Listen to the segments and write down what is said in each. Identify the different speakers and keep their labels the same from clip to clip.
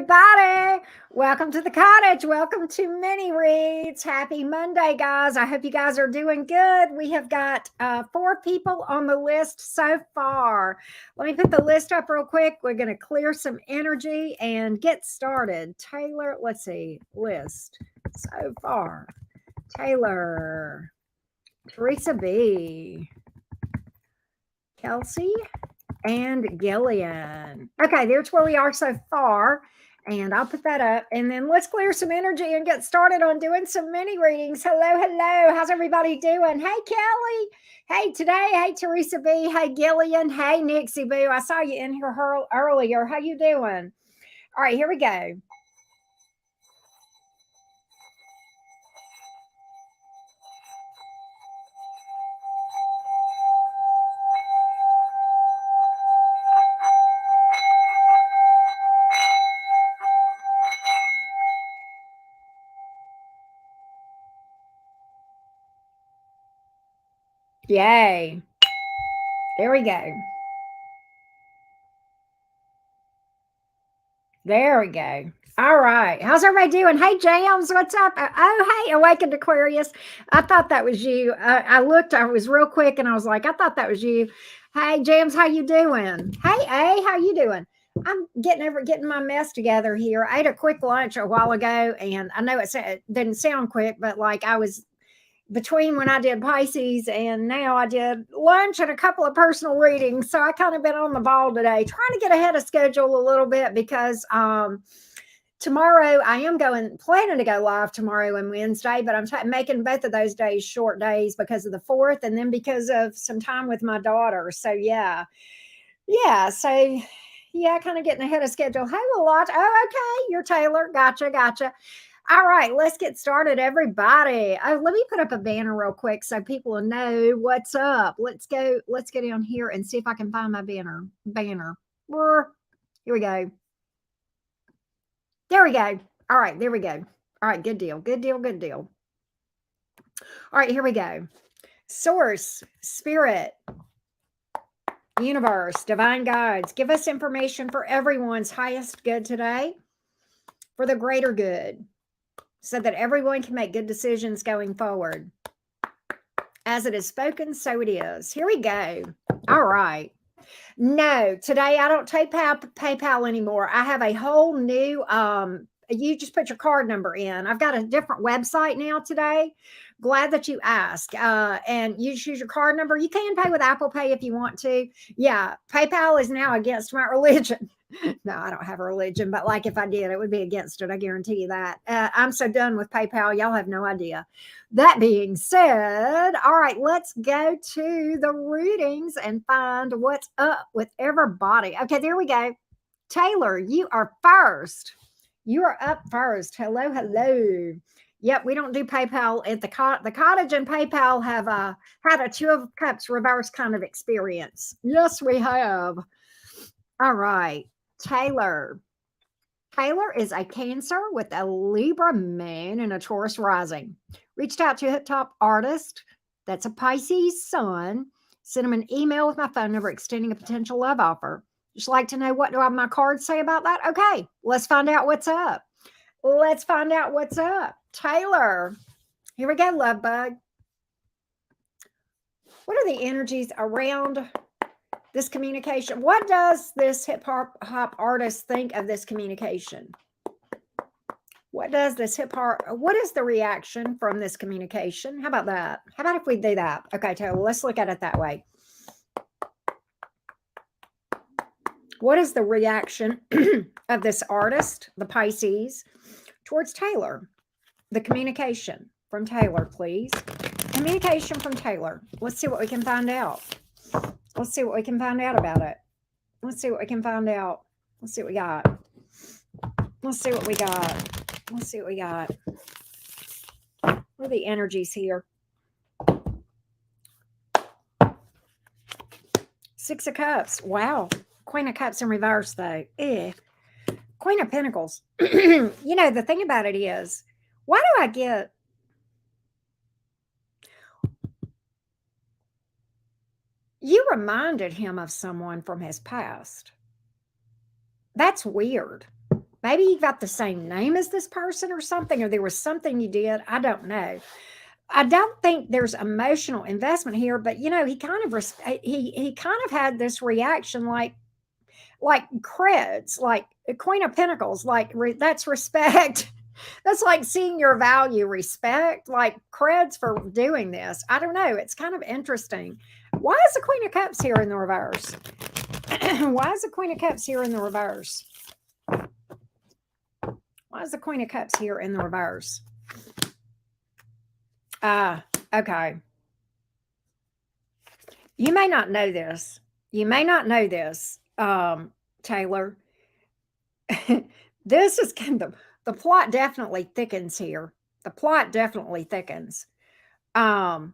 Speaker 1: everybody. Welcome to the cottage. Welcome to Mini Reads. Happy Monday, guys. I hope you guys are doing good. We have got 4 people on the list so far. Let me put the list up real quick. We're going to clear some energy and get started. Taylor, let's see, list so far. Taylor, Teresa B, Kelsey, and Gillian. Okay, there's where we are so far. And I'll put that up. And then let's clear some energy and get started on doing some mini readings. Hello, hello. How's everybody doing? Hey, Kelly. Hey, today. Hey, Teresa B. Hey, Gillian. Hey, Nixie Boo. I saw you in here earlier. How you doing? All right, here we go. Yay. There we go. There we go. All right. How's everybody doing? Hey, Jams, what's up? Oh, hey, Awakened Aquarius. I thought that was you. I looked, I was real quick, and I was like, I thought that was you. Hey, Jams, how you doing? Hey, A, how you doing? I'm getting my mess together here. I ate a quick lunch a while ago, and I know it didn't sound quick, but like I was between when I did Pisces and now I did lunch and a couple of personal readings. So I kind of been on the ball today, trying to get ahead of schedule a little bit because tomorrow I am planning to go live tomorrow and Wednesday, but I'm making both of those days short days because of the 4th and then because of some time with my daughter. So yeah. So yeah, kind of getting ahead of schedule. Hey, Lot. Oh, okay. You're Taylor. Gotcha. All right, let's get started, everybody. Oh, let me put up a banner real quick so people will know what's up. Let's go down here and see if I can find my banner. Here we go. There we go. All right, there we go. All right, good deal. All right, here we go. Source, spirit, universe, divine guides, give us information for everyone's highest good today, for the greater good, so that everyone can make good decisions going forward. As it is spoken, so it is. Here we go. All right. No, today I don't take PayPal anymore. I have a whole new, you just put your card number in. I've got a different website now today. Glad that you asked. And you just use your card number. You can pay with Apple Pay if you want to. Yeah, PayPal is now against my religion. No, I don't have a religion, but like if I did, it would be against it. I guarantee you that. I'm so done with PayPal. Y'all have no idea. That being said, all right, let's go to the readings and find what's up with everybody. Okay, there we go. Taylor, you are first. You are up first. Hello. Yep, we don't do PayPal at the cottage, and PayPal have had a 2 of Cups reverse kind of experience. Yes, we have. All right. Taylor is a Cancer with a Libra moon and a Taurus rising. Reached out to a hip top artist that's a Pisces sun. Sent him an email with my phone number extending a potential love offer. Just like to know, what do my cards say about that? Okay, let's find out what's up. Taylor, here we go, love bug. What are the energies around this communication? What does this hip hop artist think of this communication? What is the reaction from this communication? How about that? How about if we do that? Okay, Taylor, let's look at it that way. What is the reaction of this artist, the Pisces, towards Taylor? The communication from Taylor, please. Communication from Taylor. Let's see what we can find out. Let's see what we can find out about it. Let's see what we can find out. Let's see what we got. What are the energies here? 6 of Cups. Wow. Queen of Cups in reverse, though. Queen of Pentacles. You know, the thing about it is, why do I get... You reminded him of someone from his past. That's weird. maybe you got the same name as this person or something, or there was something you did. I don't know. I don't think there's emotional investment here, but he kind of he kind of had this reaction like creds, like a Queen of Pentacles, like that's respect. That's like seeing your value, respect, like creds for doing this. I don't know. It's kind of interesting. Why is the Queen of Cups here in the reverse? Why is the Queen of Cups here in the reverse? Why is the Queen of Cups here in the reverse? Okay. You may not know this. You may not know this, Taylor. This is kind of the plot definitely thickens here. The plot definitely thickens. There's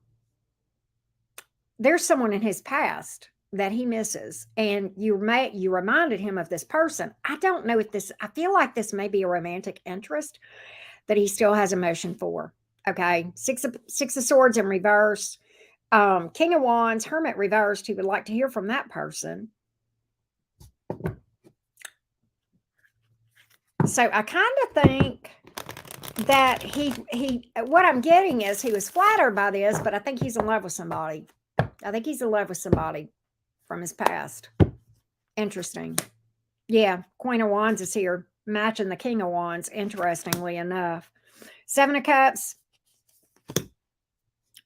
Speaker 1: someone in his past that he misses, and you reminded him of this person. I don't know if this. I feel like this may be a romantic interest that he still has emotion for. Okay, six of swords in reverse, King of Wands, Hermit reversed. He would like to hear from that person. So I kind of think that he what I'm getting is he was flattered by this, but I think he's in love with somebody. I think he's in love with somebody from his past. Interesting. Yeah, Queen of Wands is here, matching the King of Wands, interestingly enough. Seven of Cups,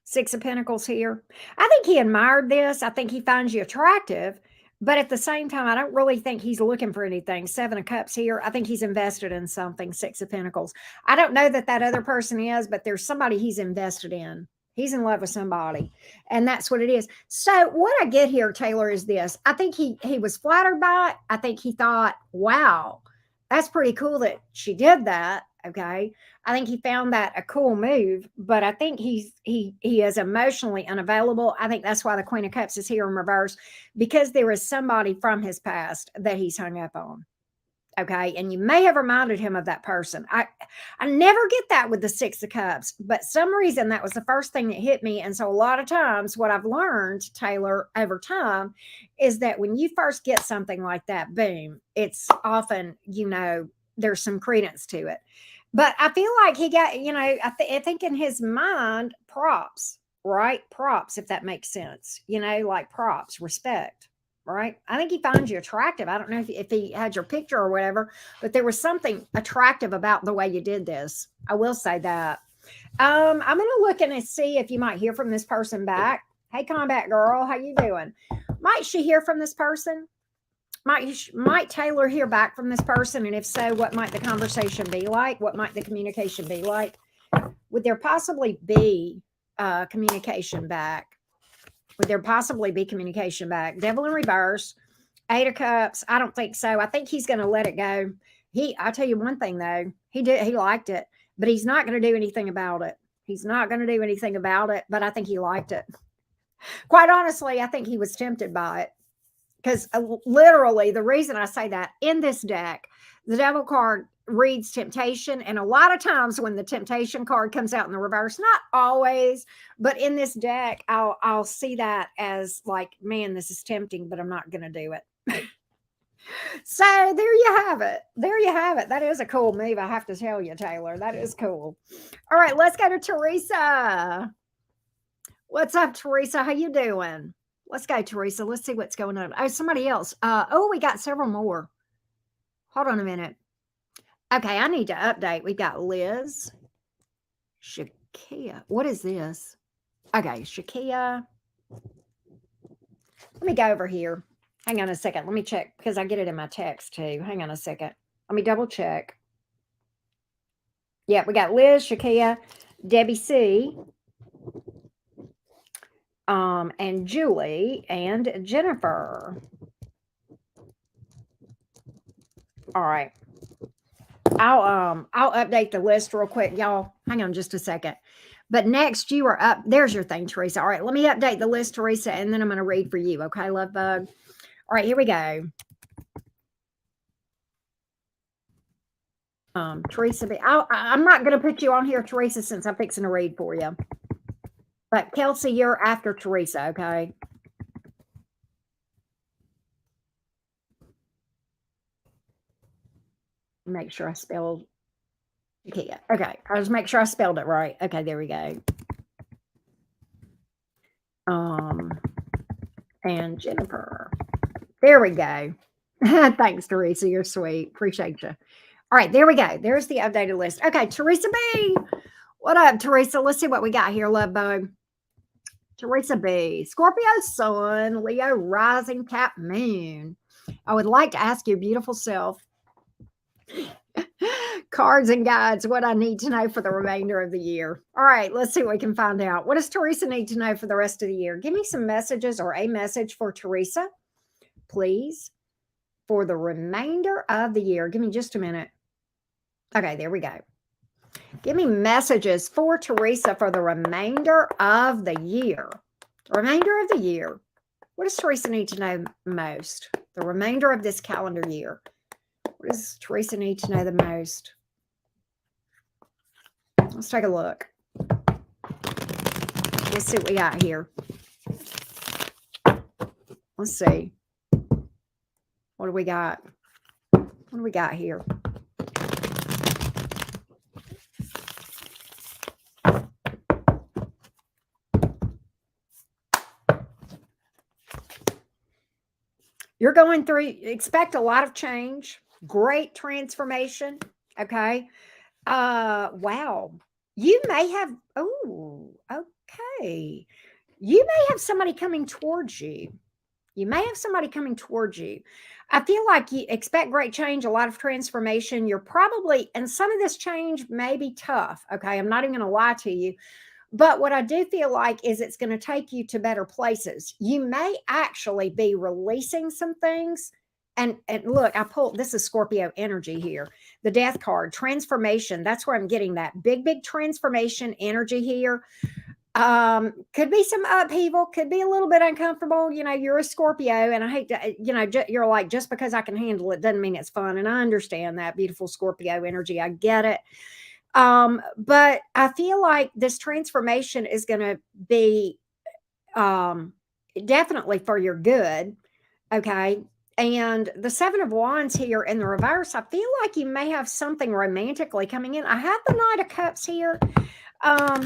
Speaker 1: Six of Pentacles here. I think he admired this. I think he finds you attractive, but at the same time, I don't really think he's looking for anything. Seven of Cups here. I think he's invested in something. Six of Pentacles. I don't know that other person is, but there's somebody he's invested in. He's in love with somebody, and that's what it is. So what I get here, Taylor, is this. I think he was flattered by it. I think he thought, wow, that's pretty cool that she did that. Okay. I think he found that a cool move, but I think he is emotionally unavailable. I think that's why the Queen of Cups is here in reverse, because there is somebody from his past that he's hung up on. Okay. And you may have reminded him of that person. I never get that with the Six of Cups, but some reason that was the first thing that hit me. And so a lot of times what I've learned, Taylor, over time is that when you first get something like that, boom, it's often, there's some credence to it. But I feel like he got, I think in his mind, props, right? Props, if that makes sense, like props, respect. Right. I think he finds you attractive. I don't know if he had your picture or whatever, but there was something attractive about the way you did this. I will say that. I'm going to look and see if you might hear from this person back. Hey, Combat Girl, how you doing? Might she hear from this person? Might Taylor hear back from this person? And if so, what might the conversation be like? What might the communication be like? Would there possibly be communication back? Would there possibly be communication back? Devil in reverse, Eight of Cups. I don't think so. I think he's going to let it go. I'll tell you one thing though. He liked it, but he's not going to do anything about it. He's not going to do anything about it, but I think he liked it. Quite honestly, I think he was tempted by it. Because literally, the reason I say that, in this deck, the Devil card reads temptation. And a lot of times when the temptation card comes out in the reverse, not always, but in this deck, I'll see that as like, man, this is tempting, but I'm not going to do it. So there you have it. There you have it. That is a cool move, I have to tell you, Taylor. That is cool. All right, let's go to Teresa. What's up, Teresa? How you doing? Let's go, Teresa. Let's see what's going on. Oh, somebody else. We got several more. Hold on a minute. Okay, I need to update. We've got Liz. Shakia. What is this? Okay, Shakia. Let me go over here. Hang on a second. Let me check because I get it in my text too. Hang on a second. Let me double check. Yeah, we got Liz, Shakia, Debbie C., and Julie and Jennifer. All right. I'll update the list real quick, y'all. Hang on just a second. But next, you are up. There's your thing, Teresa. All right, let me update the list, Teresa, and then I'm going to read for you. Okay, love bug. All right, here we go. Teresa, I'm not going to put you on here, Teresa, since I'm fixing to read for you. But Kelsey, you're after Teresa, okay? Make sure I spelled Shakia. Okay, I'll just make sure I spelled it right. Okay, there we go. And Jennifer. There we go. Thanks, Teresa. You're sweet. Appreciate you. All right, there we go. There's the updated list. Okay, Teresa B. What up, Teresa? Let's see what we got here, love bug. Teresa B. Scorpio Sun, Leo Rising, Cap Moon. I would like to ask your beautiful self, cards and guides, what I need to know for the remainder of the year. All right, let's see what we can find out. What does Teresa need to know for the rest of the year? Give me some messages or a message for Teresa, please, for the remainder of the year. Give me just a minute. Okay, there we go. Give me messages for Teresa for the remainder of the year. The remainder of the year. What does Teresa need to know most? The remainder of this calendar year. What does Teresa need to know the most? Let's take a look. Let's see what we got here. Let's see. What do we got? What do we got here? You're going through, expect a lot of change, great transformation. Okay. Wow. You may have, oh, okay. You may have somebody coming towards you. You may have somebody coming towards you. I feel like you expect great change, a lot of transformation. You're probably, and some of this change may be tough. Okay. I'm not even going to lie to you. But what I do feel like is it's going to take you to better places. You may actually be releasing some things. And look, I pulled, this is Scorpio energy here. The death card, transformation. That's where I'm getting that big, big transformation energy here. Could be some upheaval, could be a little bit uncomfortable. You know, you're a Scorpio, and I hate to, you know, you're like, just because I can handle it doesn't mean it's fun. And I understand that, beautiful Scorpio energy. I get it. But I feel like this transformation is going to be definitely for your good. Okay. And the Seven of Wands here in the reverse, I feel like you may have something romantically coming in. I have the Knight of Cups here. I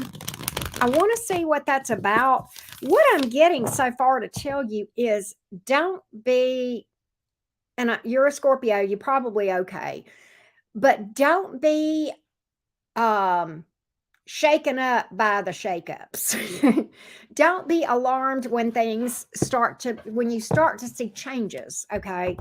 Speaker 1: want to see what that's about. What I'm getting so far to tell you is don't be, and you're a Scorpio, you're probably okay, but don't be shaken up by the shakeups. Don't be alarmed when things when you start to see changes. Okay.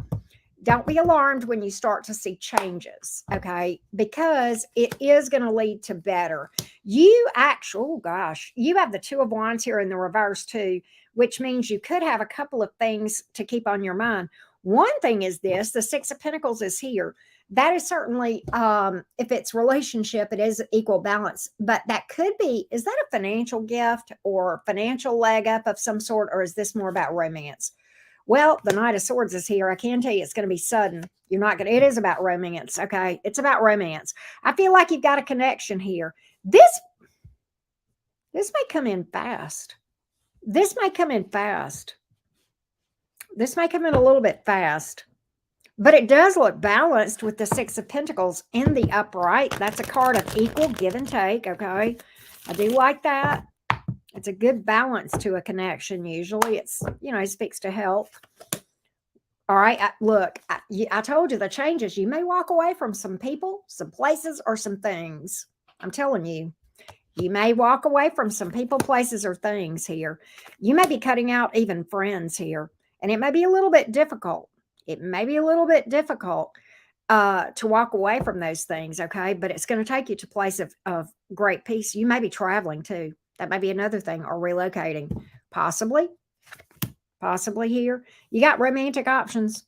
Speaker 1: Don't be alarmed when you start to see changes. Okay. Because it is going to lead to better. You oh gosh, you have the Two of Wands here in the reverse too, which means you could have a couple of things to keep on your mind. One thing is this, the Six of Pentacles is here. That is certainly, if it's relationship, it is equal balance, but that could be, is that a financial gift or financial leg up of some sort? Or is this more about romance? Well, the Knight of Swords is here. I can tell you it's going to be sudden. You're not going to, it is about romance. Okay. It's about romance. I feel like you've got a connection here. This may come in fast. This may come in fast. This may come in a little bit fast. But it does look balanced with the Six of Pentacles in the upright. That's a card of equal give and take, okay? I do like that. It's a good balance to a connection usually. It's, you know, it speaks to health. All right, look, I told you the changes. You may walk away from some people, some places, or some things. I'm telling you. You may walk away from some people, places, or things here. You may be cutting out even friends here. And it may be a little bit difficult. It may be a little bit difficult to walk away from those things, okay? But it's going to take you to a place of great peace. You may be traveling too. That may be another thing, or relocating. Possibly here. You got romantic options.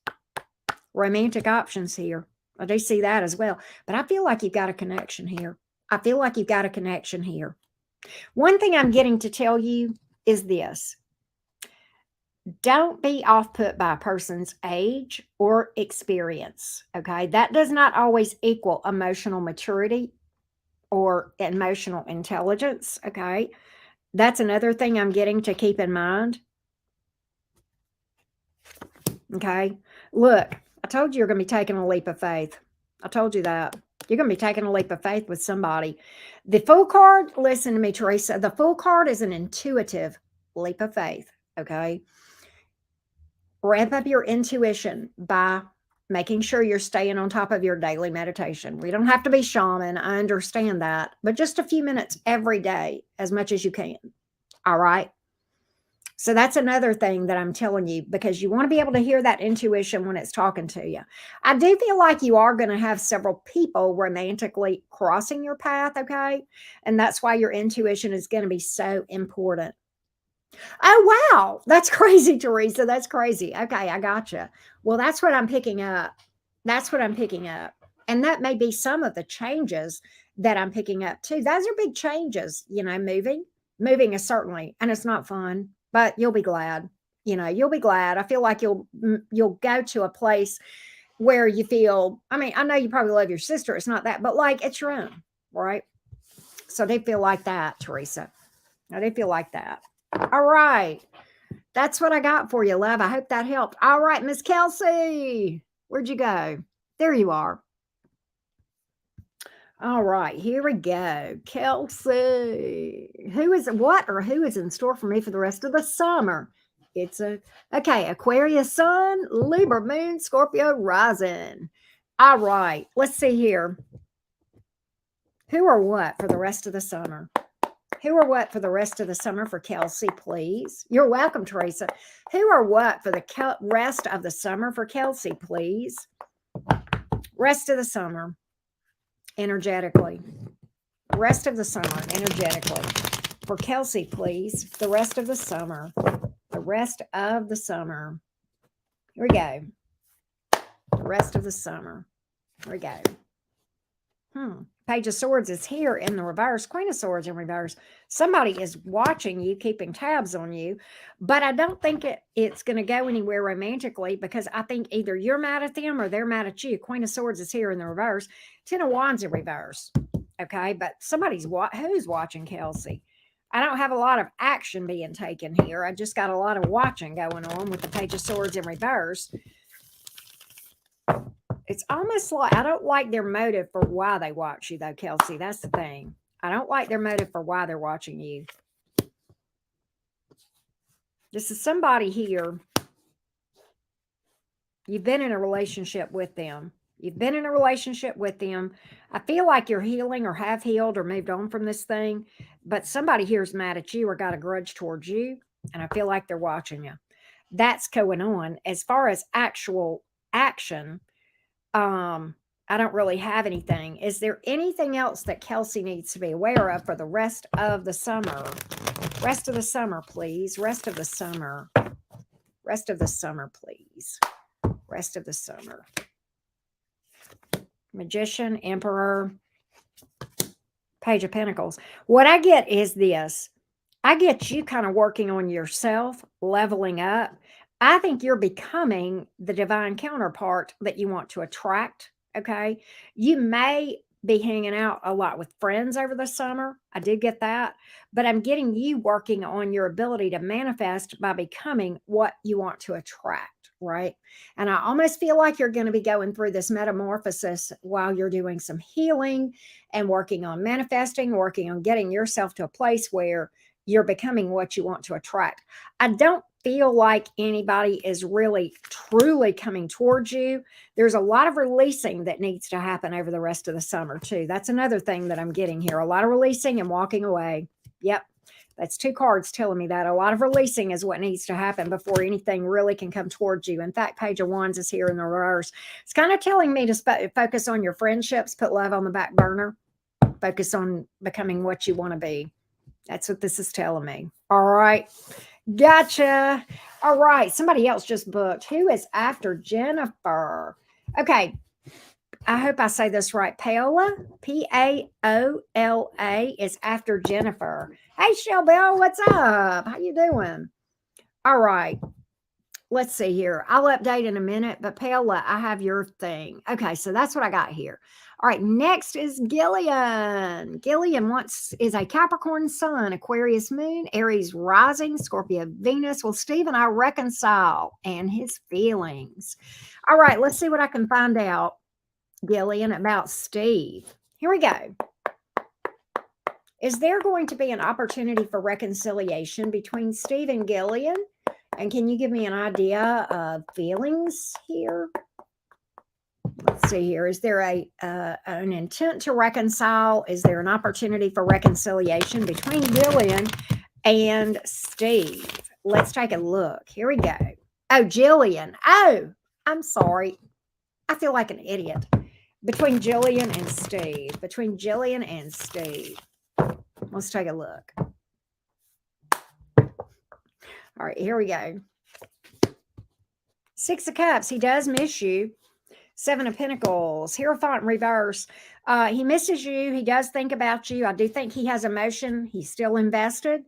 Speaker 1: Romantic options here. I do see that as well. But I feel like you've got a connection here. I feel like you've got a connection here. One thing I'm getting to tell you is this. Don't be off put by a person's age or experience. Okay. That does not always equal emotional maturity or emotional intelligence. Okay. That's another thing I'm getting to keep in mind. Okay. Look, I told you you're going to be taking a leap of faith. I told you that. You're going to be taking a leap of faith with somebody. The Fool card, listen to me, Teresa. The Fool card is an intuitive leap of faith. Okay. Ramp up your intuition by making sure you're staying on top of your daily meditation. We don't have to be shaman. I understand that, but just a few minutes every day, as much as you can. All right. So that's another thing that I'm telling you, because you want to be able to hear that intuition when it's talking to you. I do feel like you are going to have several people romantically crossing your path. Okay. And that's why your intuition is going to be so important. Oh, wow. That's crazy, Teresa. That's crazy. Okay, I gotcha. Well, that's what I'm picking up. That's what I'm picking up. And that may be some of the changes that I'm picking up too. Those are big changes, moving. Moving is certainly, and it's not fun, but you'll be glad. You'll be glad. I feel like you'll go to a place where you feel, I mean, I know you probably love your sister. It's not that, but like it's your own, right? So they feel like that, Teresa. Now they feel like that. All right. That's what I got for you, love. I hope that helped. All right, Miss Kelsey. Where'd you go? There you are. All right, here we go. Kelsey. Who is in store for me for the rest of the summer? Okay, Aquarius sun, Libra moon, Scorpio rising. All right, let's see here. Who or what for the rest of the summer? Who or what for the rest of the summer for Kelsey, please? You're welcome, Teresa. Who or what for the rest of the summer for Kelsey, please? Rest of the summer, energetically. Rest of the summer, energetically. For Kelsey, please. The rest of the summer. The rest of the summer. Here we go. The rest of the summer. Here we go. Page of Swords is here in the reverse. Queen of Swords in reverse. Somebody is watching you, keeping tabs on you, but I don't think it's going to go anywhere romantically, because I think either you're mad at them or they're mad at you. Queen of Swords is here in the reverse. Ten of Wands in reverse. Okay, but who's watching Kelsey? I don't have a lot of action being taken here. I just got a lot of watching going on with the Page of Swords in reverse. It's almost like I don't like their motive for why they watch you, though, Kelsey. That's the thing. I don't like their motive for why they're watching you. This is somebody here. You've been in a relationship with them. You've been in a relationship with them. I feel like you're healing or have healed or moved on from this thing, but somebody here is mad at you or got a grudge towards you, and I feel like they're watching you. That's going on. As far as actual action, I don't really have anything. Is there anything else that Kelsey needs to be aware of for the rest of the summer? Rest of the summer, please. Rest of the summer. Rest of the summer, please. Rest of the summer. Magician, Emperor, Page of Pentacles. What I get is this. I get you kind of working on yourself, leveling up. I think you're becoming the divine counterpart that you want to attract. Okay. You may be hanging out a lot with friends over the summer. I did get that. But I'm getting you working on your ability to manifest by becoming what you want to attract. Right. And I almost feel like you're going to be going through this metamorphosis while you're doing some healing and working on manifesting, working on getting yourself to a place where you're becoming what you want to attract. I don't feel like anybody is really truly coming towards you. There's a lot of releasing that needs to happen over the rest of the summer too. That's another thing that I'm getting here. A lot of releasing and walking away. Yep. That's two cards telling me that. A lot of releasing is what needs to happen before anything really can come towards you. In fact, Page of Wands is here in the reverse. It's kind of telling me to focus on your friendships, put love on the back burner, focus on becoming what you want to be. That's what this is telling me. All right. Gotcha. All right. Somebody else just booked. Who is after Jennifer? Okay. I hope I say this right. Paola, Paola is after Jennifer. Hey, Shelby, what's up? How you doing? All right. Let's see here. I'll update in a minute, but Paola, I have your thing. Okay, so that's what I got here. All right, next is Gillian. Gillian is a Capricorn sun, Aquarius moon, Aries rising, Scorpio Venus. Will Steve and I reconcile and his feelings? All right, let's see what I can find out. Gillian, about Steve. Here we go. Is there going to be an opportunity for reconciliation between Steve and Gillian? And can you give me an idea of feelings here? Let's see here. Is there an intent to reconcile? Is there an opportunity for reconciliation between Gillian and Steve? Let's take a look. Here we go. Oh, Gillian. Oh, I'm sorry. I feel like an idiot. Between Gillian and Steve. Between Gillian and Steve. Let's take a look. All right, here we go. Six of Cups. He does miss you. Seven of Pentacles. Hierophant in reverse. He misses you. He does think about you. I do think he has emotion. He's still invested.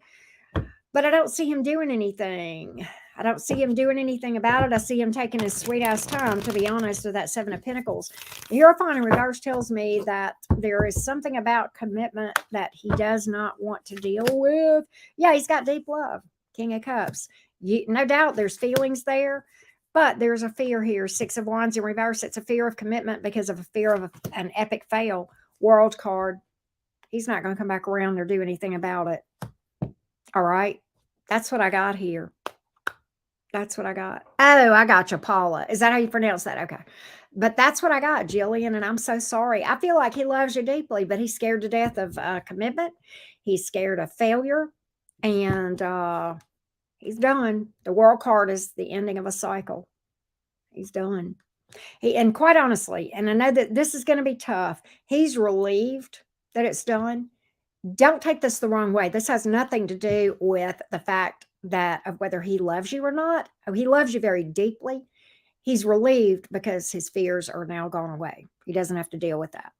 Speaker 1: But I don't see him doing anything. I don't see him doing anything about it. I see him taking his sweet ass time, to be honest, with that Seven of Pentacles. The Hierophant in reverse tells me that there is something about commitment that he does not want to deal with. Yeah, he's got deep love. King of Cups. No doubt there's feelings there, but there's a fear here. Six of Wands in reverse. It's a fear of commitment because of a fear of an epic fail. World card. He's not going to come back around or do anything about it. All right. That's what I got here. That's what I got. Oh, I got you, Paula. Is that how you pronounce that? Okay. But that's what I got, Gillian, and I'm so sorry. I feel like he loves you deeply, but he's scared to death of commitment. He's scared of failure, and he's done. The World card is the ending of a cycle. He's done. And quite honestly, and I know that this is going to be tough, he's relieved that it's done. Don't take this the wrong way. This has nothing to do with the fact that of whether he loves you or not. Oh, he loves you very deeply. He's relieved because his fears are now gone away. He doesn't have to deal with that.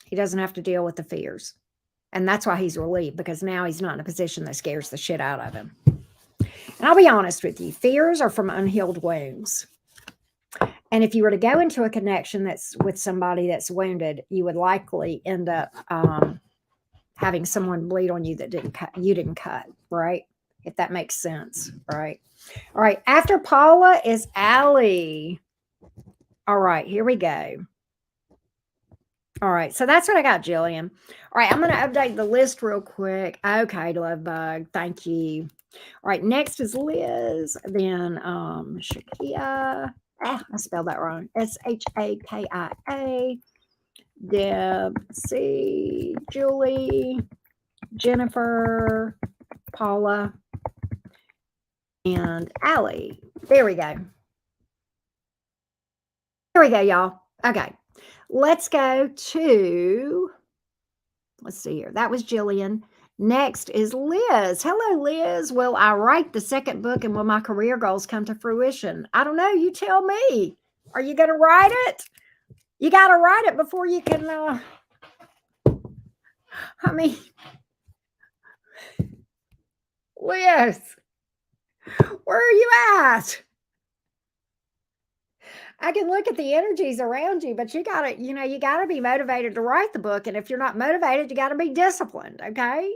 Speaker 1: He doesn't have to deal with the fears. And that's why he's relieved, because now he's not in a position that scares the shit out of him. And I'll be honest with you, fears are from unhealed wounds. And if you were to go into a connection that's with somebody that's wounded, you would likely end up having someone bleed on you that you didn't cut, right? If that makes sense, right? All right, after Paula is Allie. All right, here we go. All right, so that's what I got, Gillian. All right, I'm going to update the list real quick. Okay, Love Bug, thank you. All right, next is Liz, then Shakia. I spelled that wrong. Shakia. Deb, C, Julie, Jennifer, Paula, and Allie. There we go. There we go, y'all. Okay. Let's go to, let's see here. That was Gillian. Next is Liz. Hello, Liz. Will I write the second book, and will my career goals come to fruition? I don't know. You tell me. Are you going to write it? You got to write it before you can, I mean, Liz, where are you at? I can look at the energies around you, but you got to, you got to be motivated to write the book. And if you're not motivated, you got to be disciplined. Okay.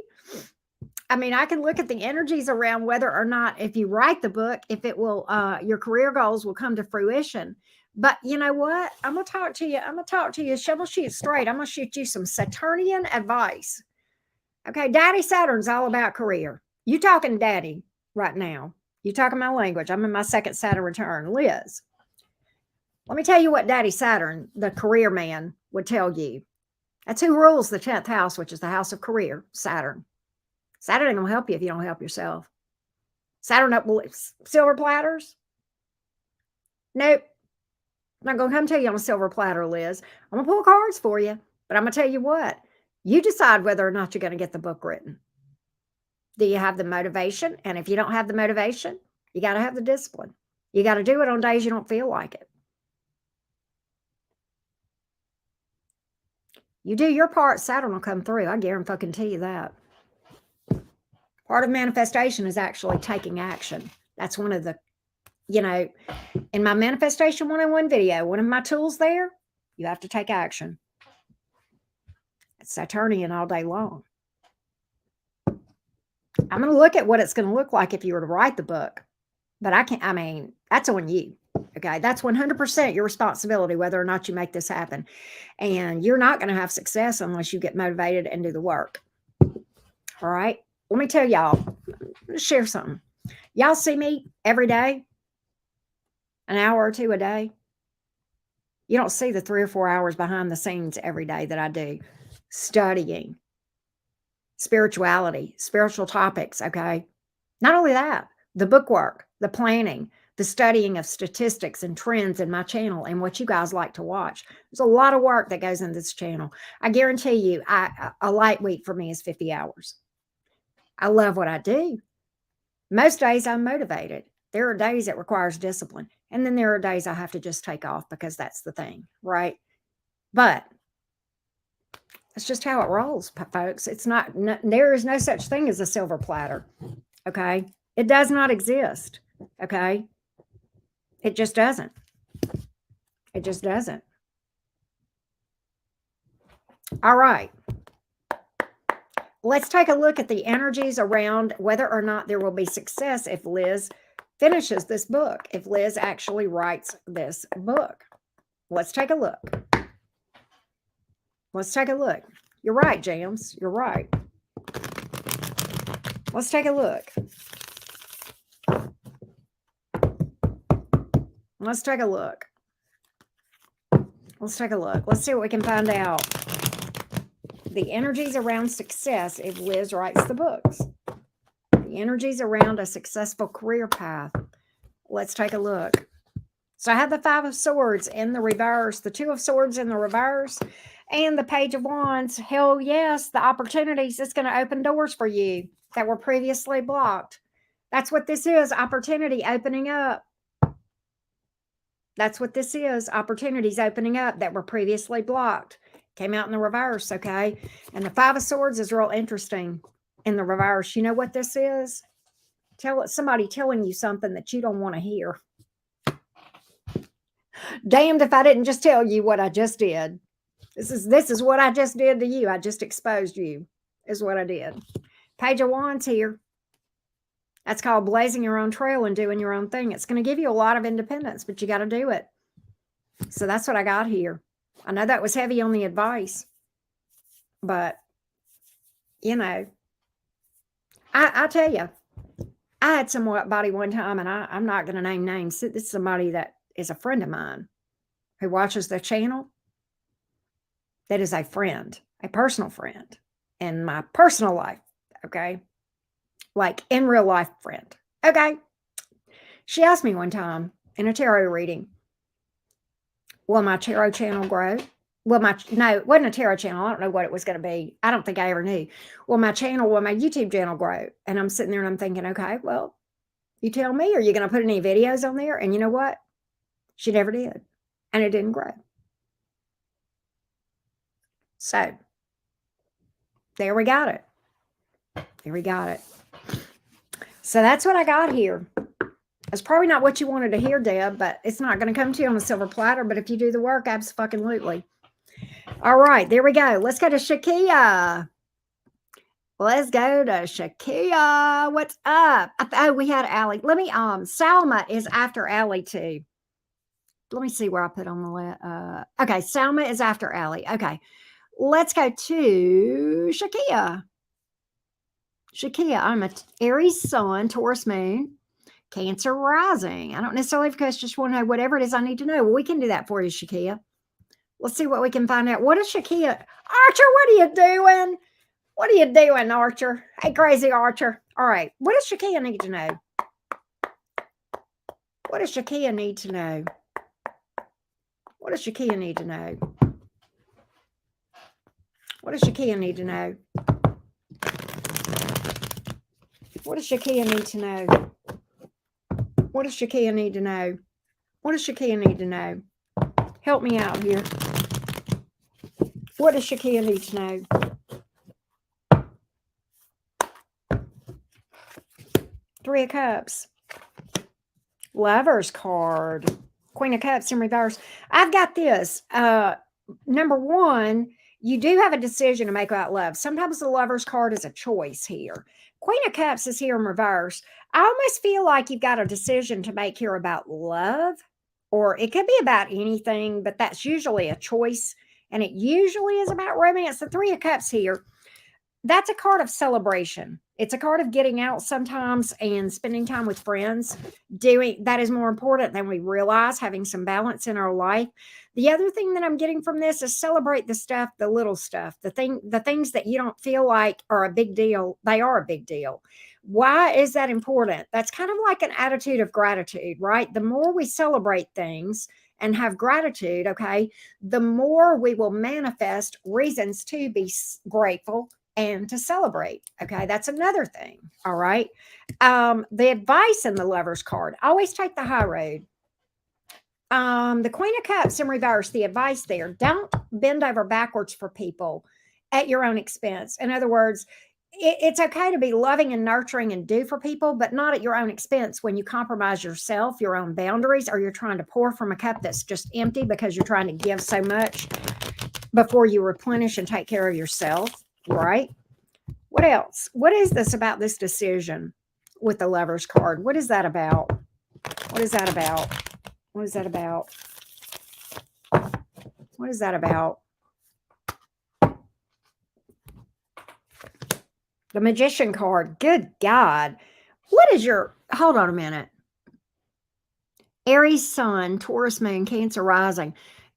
Speaker 1: I mean, I can look at the energies around whether or not, if you write the book, if it will, your career goals will come to fruition. But you know what? I'm going to talk to you. I'm going to shoot straight. I'm going to shoot you some Saturnian advice. Okay. Daddy Saturn's all about career. You talking daddy right now. You talking my language. I'm in my second Saturn return. Liz, let me tell you what Daddy Saturn, the career man, would tell you. That's who rules the 10th house, which is the house of career, Saturn. Saturn ain't going to help you if you don't help yourself. Saturn up silver platters? Nope. I'm not going to come tell you on a silver platter, Liz. I'm going to pull cards for you, but I'm going to tell you what. You decide whether or not you're going to get the book written. Do you have the motivation? And if you don't have the motivation, you got to have the discipline. You got to do it on days you don't feel like it. You do your part, Saturn will come through. I guarantee you that. Part of manifestation is actually taking action. That's one of the, in my Manifestation 101 video, one of my tools there, you have to take action. It's Saturnian all day long. I'm going to look at what it's going to look like if you were to write the book. But that's on you. Okay. That's 100% your responsibility, whether or not you make this happen. And you're not going to have success unless you get motivated and do the work. All right. Let me tell y'all, share something. Y'all see me every day, an hour or two a day. You don't see the 3 or 4 hours behind the scenes every day that I do studying spirituality, spiritual topics. Okay. Not only that, the bookwork, the planning, the studying of statistics and trends in my channel and what you guys like to watch. There's a lot of work that goes in this channel. I guarantee you, a light week for me is 50 hours. I love what I do. Most days I'm motivated. There are days it requires discipline. And then there are days I have to just take off because that's the thing, right? But that's just how it rolls, folks. It's not, there is no such thing as a silver platter. Okay. It does not exist. Okay. It just doesn't. It just doesn't. All right. Let's take a look at the energies around whether or not there will be success if Liz finishes this book, if Liz actually writes this book. Let's take a look. Let's take a look. You're right, James. You're right. Let's take a look. Let's take a look. Let's take a look. Let's see what we can find out. The energies around success if Liz writes the books. The energies around a successful career path. Let's take a look. So I have the 5 of Swords in the reverse, the 2 of Swords in the reverse, and the Page of Wands. Hell yes, the opportunities. It's going to open doors for you that were previously blocked. That's what this is, opportunity opening up. That's what this is, opportunities opening up that were previously blocked. Came out in the reverse, okay? And the 5 of Swords is real interesting in the reverse. You know what this is? Somebody telling you something that you don't want to hear. Damned if I didn't just tell you what I just did. This is what I just did to you. I just exposed you, is what I did. Page of Wands here. That's called blazing your own trail and doing your own thing. It's going to give you a lot of independence, but you got to do it. So that's what I got here. I know that was heavy on the advice, but, you know, I tell you, I had somebody one time, and I'm not going to name names. This is somebody that is a friend of mine who watches the channel. That is a friend, a personal friend in my personal life, okay? Like in real life friend, okay? She asked me one time in a tarot reading, will my tarot channel grow? No, it wasn't a tarot channel. I don't know what it was going to be. I don't think I ever knew. Will my YouTube channel grow? And I'm sitting there and I'm thinking, okay, well, you tell me, are you going to put any videos on there? And you know what? She never did. And it didn't grow. So, there we got it. There we got it. So, that's what I got here. It's probably not what you wanted to hear, Deb, but it's not going to come to you on a silver platter. But if you do the work, absolutely. All right, there we go. Let's go to Shakia. Let's go to Shakia. What's up? Oh, we had Allie. Let me, Salma is after Allie too. Let me see where I put on the list. Okay, Salma is after Allie. Okay, let's go to Shakia. Shakia, I'm a Aries sun, Taurus moon, Cancer rising. I don't necessarily because just want to know whatever it is I need to know. Well, we can do that for you, Shakia. Let's see what we can find out. What is Shakia? Archer, what are you doing? What are you doing, Archer? Hey, crazy Archer. All right. What does Shakia need to know? What does Shakia need to know? What does Shakia need to know? What does Shakia need to know? What does Shakia need to know? What does Shakia need to know? What does Shakia need to know? Help me out here. What does Shakia need to know? 3 of Cups. Lovers card. Queen of Cups in reverse. I've got this. Number 1, you do have a decision to make about love. Sometimes the Lovers card is a choice here. Queen of Cups is here in reverse. I almost feel like you've got a decision to make here about love. or it could be about anything, but that's usually a choice. And it usually is about romance. The Three of Cups here, that's a card of celebration. It's a card of getting out sometimes and spending time with friends. Doing that is more important than we realize, having some balance in our life. The other thing that I'm getting from this is celebrate the stuff, the little stuff, the things that you don't feel like are a big deal. They are a big deal. Why is that important? That's kind of like an attitude of gratitude, right? The more we celebrate things and have gratitude, okay, the more we will manifest reasons to be grateful and to celebrate. Okay, that's another thing. All right. The advice in the Lover's card, always take the high road. The Queen of Cups in reverse, the advice there, don't bend over backwards for people at your own expense. In other words, it's okay to be loving and nurturing and do for people, but not at your own expense when you compromise yourself, your own boundaries, or you're trying to pour from a cup that's just empty because you're trying to give so much before you replenish and take care of yourself, right? What else? What is this about this decision with the Lover's card? What is that about? What is that about? What is that about? What is that about? The Magician card. Good God. What is your, hold on a minute. Aries sun, Taurus moon, Cancer rising.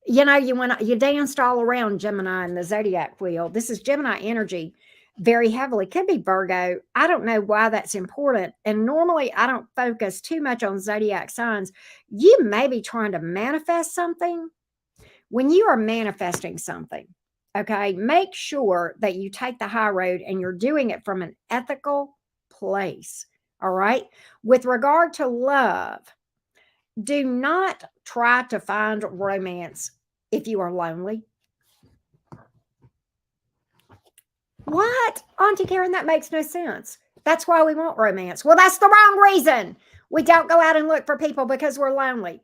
Speaker 1: You know, you danced all around Gemini in the zodiac wheel. This is Gemini energy very heavily. Could be Virgo. I don't know why that's important. And normally I don't focus too much on zodiac signs. You may be trying to manifest something. When you are manifesting something, okay, make sure that you take the high road and you're doing it from an ethical place. All right. With regard to love, do not try to find romance if you are lonely. What? Auntie Karen, that makes no sense. That's why we want romance. Well, that's the wrong reason. We don't go out and look for people because we're lonely.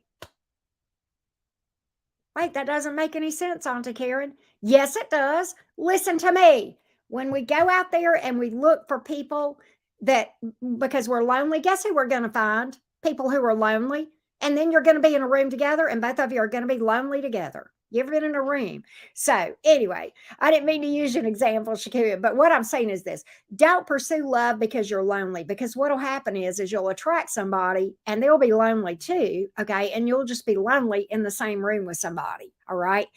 Speaker 1: Wait, that doesn't make any sense, Auntie Karen. Yes, it does. Listen to me. When we go out there and we look for people that, because we're lonely, guess who we're going to find? People who are lonely. And then you're going to be in a room together and both of you are going to be lonely together. You ever been in a room? So anyway, I didn't mean to use an example, Shakia, but what I'm saying is this: don't pursue love because you're lonely, because what'll happen is you'll attract somebody and they'll be lonely too. Okay. And you'll just be lonely in the same room with somebody. All right.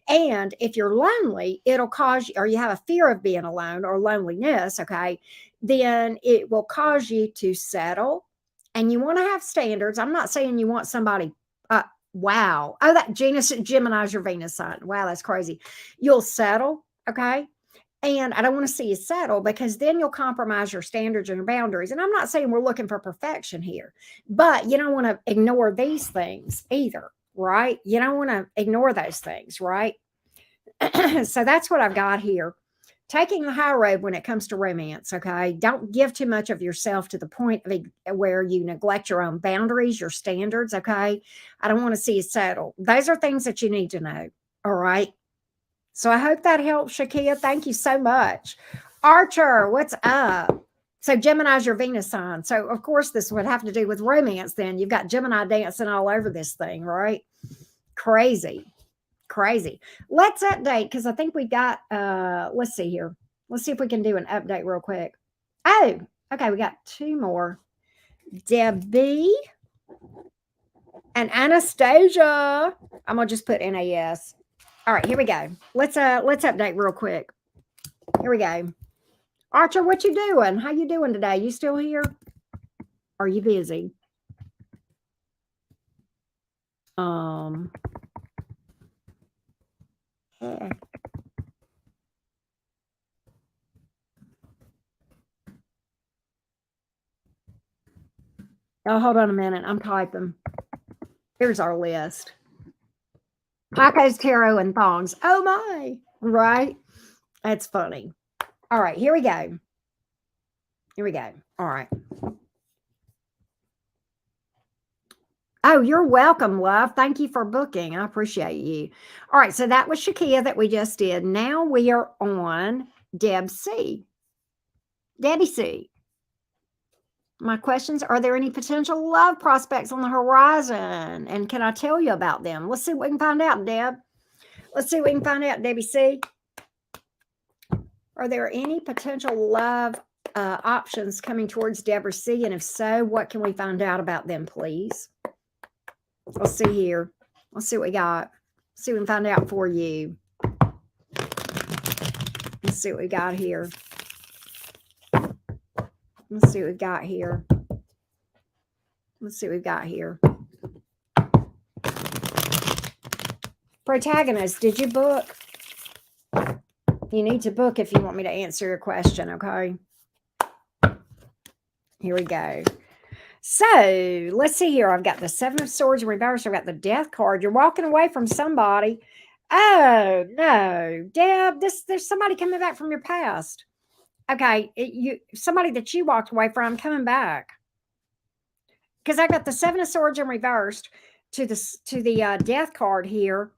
Speaker 1: And if you're lonely, it'll cause you, or you have a fear of being alone or loneliness. Okay. Then it will cause you to settle, and you want to have standards. I'm not saying you want somebody, wow. Oh, that Gemini's your Venus sign. Wow, that's crazy. You'll settle, okay? And I don't want to see you settle, because then you'll compromise your standards and your boundaries. And I'm not saying we're looking for perfection here, but you don't want to ignore these things either, right? You don't want to ignore those things, right? So that's what I've got here. Taking the high road when it comes to romance, okay? Don't give too much of yourself to the point of where you neglect your own boundaries, your standards, okay? I don't want to see you settle. Those are things that you need to know, all right? So I hope that helps, Shakia. Thank you so much. Archer, what's up? So Gemini's your Venus sign. So, of course, this would have to do with romance then. You've got Gemini dancing all over this thing, right? Crazy. Let's update, because I think we got, let's see here. Let's see if we can do an update real quick. Oh, okay. We got two more. Debbie and Anastasia. I'm going to just put NAS. All right, here we go. Let's update real quick. Here we go. Archer, what you doing? How you doing today? You still here? Are you busy? Oh, hold on a minute. I'm typing. Here's our list. Paco's tarot and thongs. Oh my, right? That's funny. All right, here we go. All right. Oh, you're welcome, love. Thank you for booking. I appreciate you. All right, so that was Shakia that we just did. Now we are on Debbie C. My questions, are there any potential love prospects on the horizon? And can I tell you about them? Let's see what we can find out, Deb. Let's see what we can find out, Debbie C. Are there any potential love options coming towards Deborah C? And if so, what can we find out about them, please? Let's see here. Let's see what we got. Let's see what we can find out for you. Let's see what we got here. Let's see what we've got here. Let's see what we've got here. Protagonist, did you book? You need to book if you want me to answer your question, okay? Here we go. So let's see here. I've got the Seven of Swords in reverse. I've got the Death card. You're walking away from somebody. Oh, no. Deb, there's somebody coming back from your past. Okay, somebody that you walked away from coming back. Because I got the Seven of Swords in reversed to the Death card here,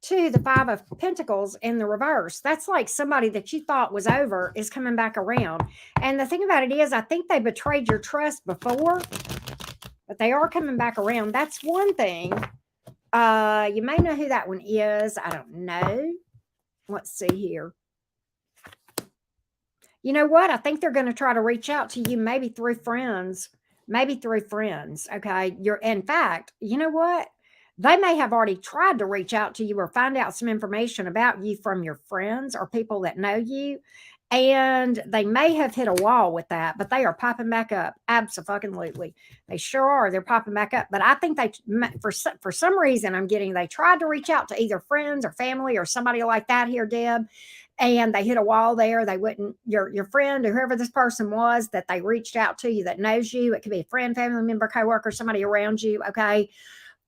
Speaker 1: to the Five of Pentacles in the reverse. That's like somebody that you thought was over is coming back around. And the thing about it is, I think they betrayed your trust before, but they are coming back around. That's one thing. You may know who that one is. I don't know. Let's see here. You know what? I think they're going to try to reach out to you, maybe through friends. Maybe through friends. Okay. In fact, you know what? They may have already tried to reach out to you or find out some information about you from your friends or people that know you. And they may have hit a wall with that, but they are popping back up. Absolutely. They sure are. They're popping back up. But I think for some reason, they tried to reach out to either friends or family or somebody like that here, Deb. And they hit a wall there. They wouldn't, your friend or whoever this person was that they reached out to you that knows you. It could be a friend, family member, coworker, somebody around you. Okay.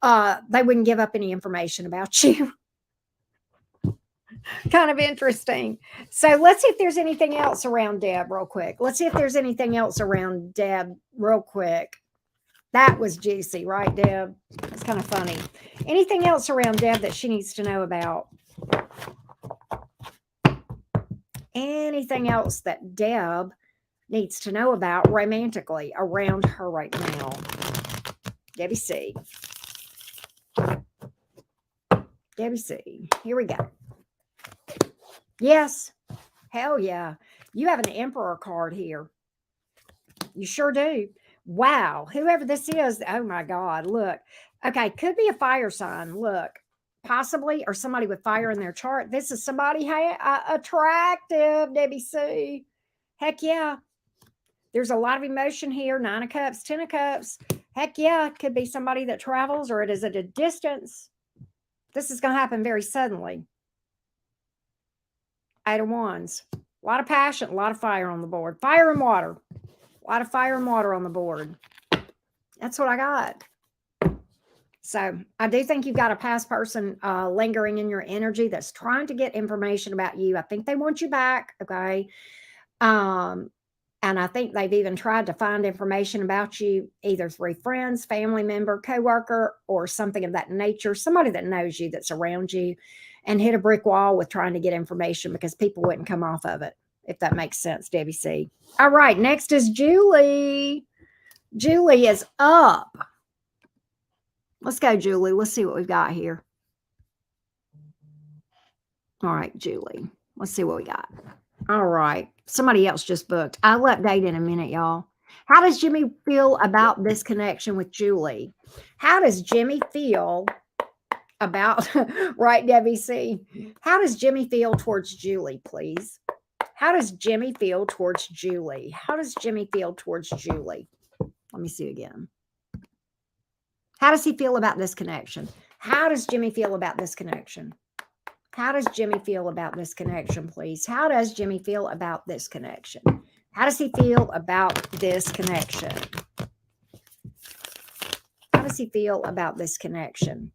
Speaker 1: They wouldn't give up any information about you. Kind of interesting. So let's see if there's anything else around Deb real quick. Let's see if there's anything else around Deb real quick. That was juicy, right, Deb? It's kind of funny. Anything else around Deb that she needs to know about? Anything else that Deb needs to know about romantically around her right now? Debbie C. Debbie C. Here we go. Yes. Hell yeah. You have an Emperor card here. You sure do. Wow. Whoever this is, oh my God, look. Okay, could be a fire sign. Look, possibly, or somebody with fire in their chart. This is somebody attractive, Debbie C. Heck yeah. There's a lot of emotion here. 9 of Cups, 10 of Cups. Heck yeah. Could be somebody that travels or it is at a distance. This is going to happen very suddenly. 8 of Wands. A lot of passion, a lot of fire on the board. Fire and water. A lot of fire and water on the board. That's what I got. So I do think you've got a past person lingering in your energy that's trying to get information about you. I think they want you back. Okay. And I think they've even tried to find information about you either through friends, family member, coworker, or something of that nature. Somebody that knows you, that's around you, and hit a brick wall with trying to get information because people wouldn't come off of it, if that makes sense, Debbie C. All right, next is Julie. Julie is up. Let's go, Julie. Let's see what we've got here. All right, Julie. Let's see what we got. All right. Somebody else just booked. I'll update in a minute, y'all. How does Jimmy feel about this connection with Julie? How does Jimmy feel about, right, Debbie C? How does Jimmy feel towards Julie, please? How does Jimmy feel towards Julie? How does Jimmy feel towards Julie? Let me see again. How does he feel about this connection? How does Jimmy feel about this connection? How does Jimmy feel about this connection, please? How does Jimmy feel about this connection? How does he feel about this connection? How does he feel about this connection?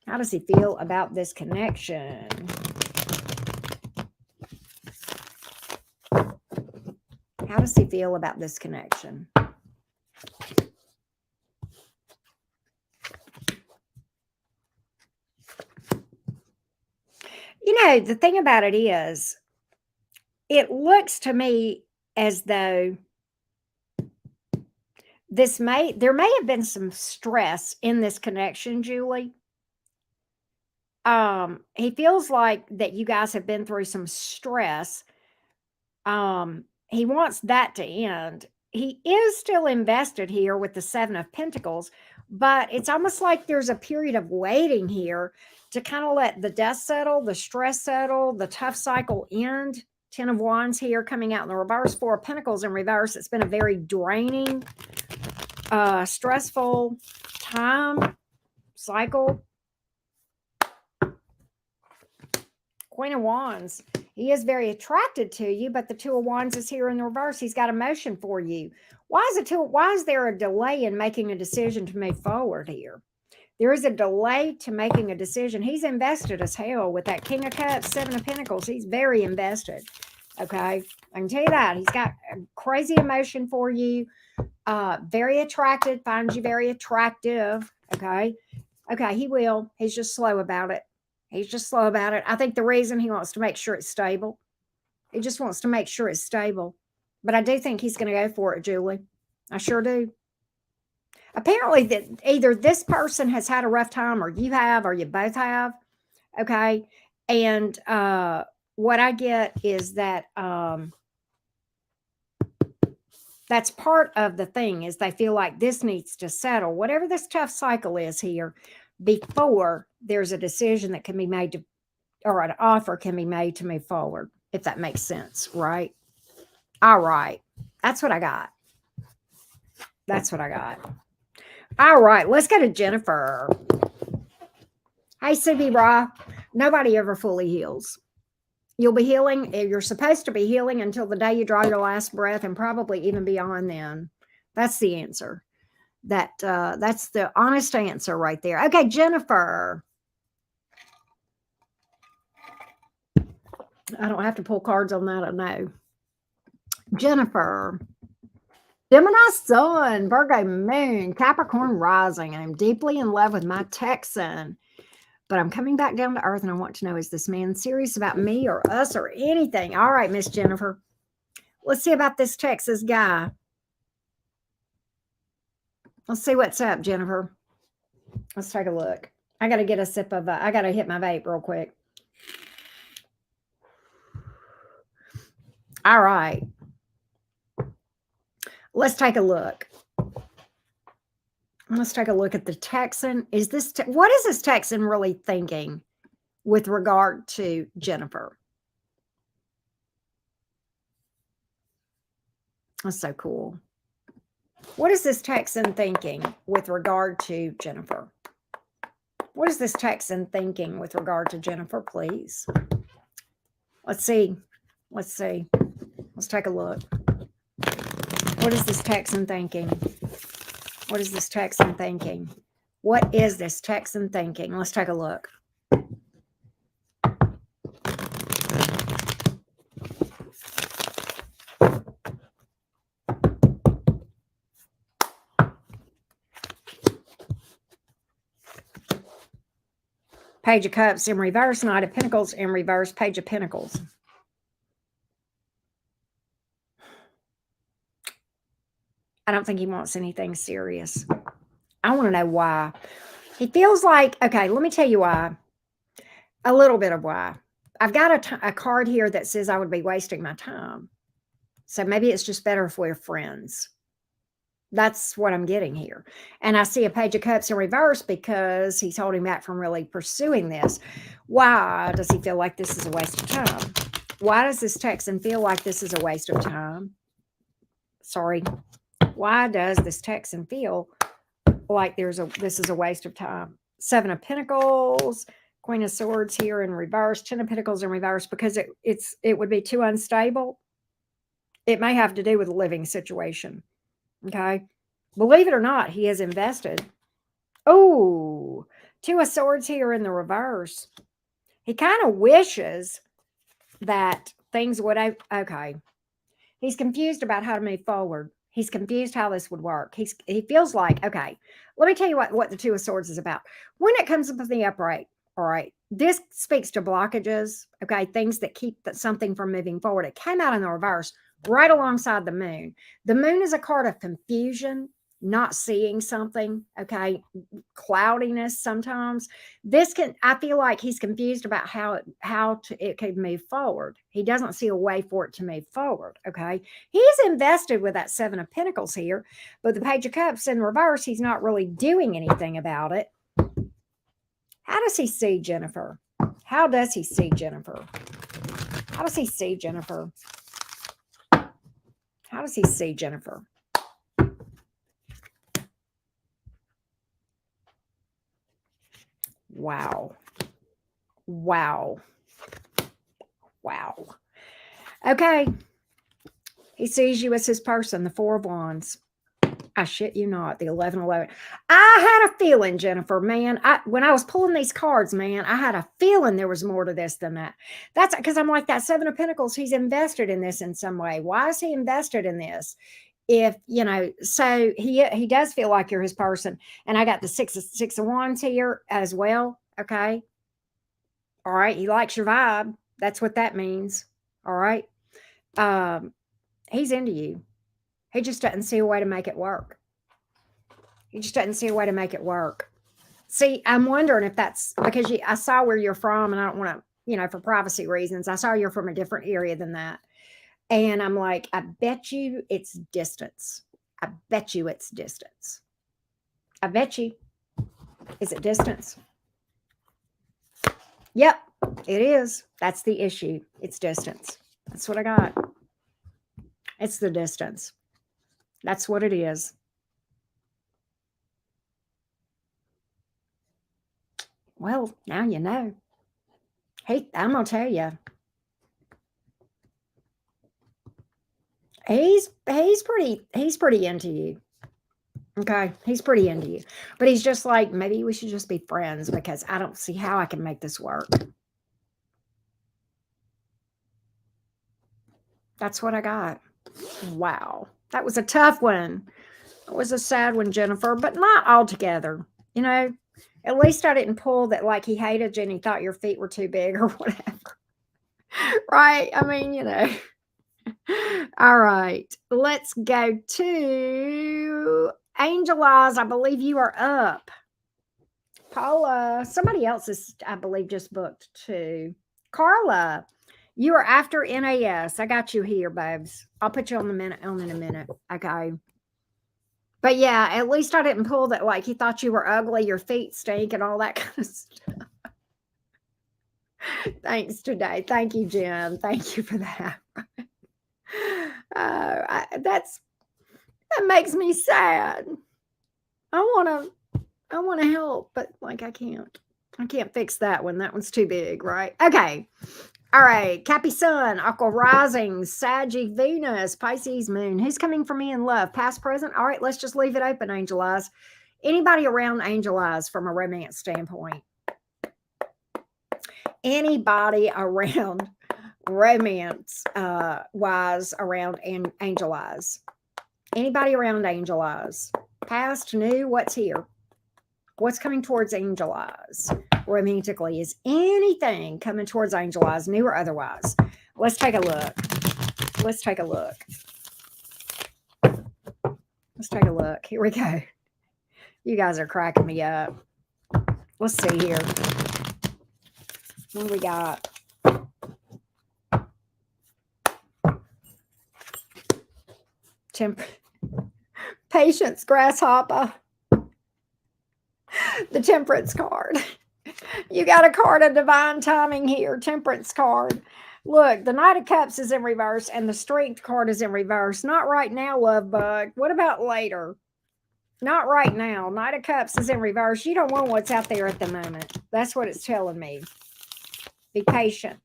Speaker 1: How does he feel about this connection? How does he feel about this connection? You know, the thing about it is, it looks to me as though there may have been some stress in this connection, Julie. He feels like that you guys have been through some stress. He wants that to end. He is still invested here with the Seven of Pentacles, but it's almost like there's a period of waiting here to kind of let the dust settle, the stress settle, the tough cycle end. 10 of Wands here coming out in the reverse, 4 of Pentacles in reverse. It's been a very draining, stressful time cycle. Queen of Wands. He is very attracted to you, but the 2 of Wands is here in the reverse. He's got emotion for you. Why is there a delay in making a decision to move forward here? There is a delay to making a decision. He's invested as hell with that King of Cups, 7 of Pentacles. He's very invested. Okay. I can tell you that. He's got a crazy emotion for you. Very attracted, finds you very attractive. Okay. Okay. He will. He's just slow about it. He's just slow about it. I think the reason he wants to make sure it's stable. He just wants to make sure it's stable. But I do think he's going to go for it, Julie. I sure do. Apparently, that either this person has had a rough time, or you have, or you both have. Okay. And what I get is that that's part of the thing, is they feel like this needs to settle, whatever this tough cycle is here, before there's a decision that can be made to, or an offer can be made to move forward, if that makes sense, right? All right. That's what I got. That's what I got. All right. Let's go to Jennifer. Hey, Subi Ra. Nobody ever fully heals. You'll be healing. You're supposed to be healing until the day you draw your last breath, and probably even beyond then. That's the answer. That's the honest answer right there. Okay, Jennifer. I don't have to pull cards on that, I know. Jennifer. Gemini Sun, Virgo Moon, Capricorn Rising. I'm deeply in love with my Texan, but I'm coming back down to earth, and I want to know, is this man serious about me or us or anything? All right, Miss Jennifer. Let's see about this Texas guy. Let's see what's up, Jennifer. Let's take a look. I got to get a sip of, I got to hit my vape real quick. All right. Let's take a look. Let's take a look at the Texan. What is this Texan really thinking with regard to Jennifer? That's so cool. What is this Texan thinking with regard to Jennifer? What is this Texan thinking with regard to Jennifer, please? Let's see. Let's see. Let's take a look. What is this Texan thinking? What is this Texan thinking? What is this Texan thinking? Let's take a look. Page of Cups in reverse, Knight of Pentacles in reverse, Page of Pentacles. I don't think he wants anything serious. I want to know why. He feels like, okay, let me tell you why. A little bit of why. I've got a card here that says I would be wasting my time. So maybe it's just better if we're friends. That's what I'm getting here. And I see a Page of Cups in reverse because he's holding back from really pursuing this. Why does he feel like this is a waste of time? Why does this Texan feel like this is a waste of time? Sorry. Why does this Texan feel like this is a waste of time? 7 of Pentacles, Queen of Swords here in reverse, 10 of Pentacles in reverse, because it would be too unstable. It may have to do with a living situation. Okay. Believe it or not, he is invested. Oh, 2 of Swords here in the reverse. He kind of wishes that things would, okay. He's confused about how to move forward. He's confused how this would work. He feels like, okay, let me tell you what the 2 of Swords is about. When it comes up with the upright, all right, this speaks to blockages, okay, things that keep something from moving forward. It came out in the reverse right alongside the moon. The moon is a card of confusion, not seeing something, okay, cloudiness sometimes. This can, I feel like he's confused about it could move forward. He doesn't see a way for it to move forward, okay? He's invested with that Seven of Pentacles here, but the Page of Cups in reverse, he's not really doing anything about it. How does he see Jennifer? How does he see Jennifer? How does he see Jennifer? How does he see Jennifer? Wow. Wow. Wow. Okay. He sees you as his person, the Four of Wands. I shit you not, the 1111. I had a feeling, Jennifer, man. When I was pulling these cards, man, I had a feeling there was more to this than that. That's because I'm like that Seven of Pentacles. He's invested in this in some way. Why is he invested in this? If you know, so he does feel like you're his person. And I got the six of Wands here as well. Okay. All right. He likes your vibe. That's what that means. All right. He's into you. He just doesn't see a way to make it work. He just doesn't see a way to make it work. See, I'm wondering if that's because I saw where you're from, and I don't want to, you know, for privacy reasons, I saw you're from a different area than that. And I'm like, I bet you it's distance. I bet you it's distance. I bet you. Is it distance? Yep, it is. That's the issue. It's distance. That's what I got. It's the distance. That's what it is. Well, now you know. Hey, I'm gonna tell you. He's pretty into you. Okay, he's pretty into you. But he's just like, maybe we should just be friends because I don't see how I can make this work. That's what I got. Wow. That was a tough one. It was a sad one, Jennifer, but not altogether. You know, at least I didn't pull that like he hated you and he thought your feet were too big or whatever. Right? I mean, you know. All right. Let's go to Angel Eyes. I believe you are up. Paula, somebody else is, I believe, just booked too. Carla, you are after NAS. I got you here, babes. I'll put you on in a minute. Okay. But yeah, at least I didn't pull that like he thought you were ugly, your feet stink, and all that kind of stuff. Thanks today. Thank you, Jen. Thank you for that. That makes me sad. I want to help, but like I can't fix that one. That one's too big, right? Okay. All right. Cappy Sun, Aqua Rising, Saggy Venus, Pisces Moon. Who's coming for me in love? Past, present? All right. Let's just leave it open, Angel Eyes. Anybody around Angel Eyes from a romance standpoint? Anybody around romance wise around Angel Eyes? Anybody around Angel Eyes? Past, new, what's here? What's coming towards Angel Eyes romantically? Is anything coming towards Angel Eyes, new or otherwise? Let's take a look. Let's take a look. Let's take a look. Here we go. You guys are cracking me up. Let's see here. What do we got? Patience, grasshopper. The Temperance card. You got a card of divine timing here. Temperance card. Look, the Knight of Cups is in reverse and the Strength card is in reverse. Not right now, love bug. What about later? Not right now. Knight of Cups is in reverse. You don't want what's out there at the moment. That's what it's telling me. Be patient.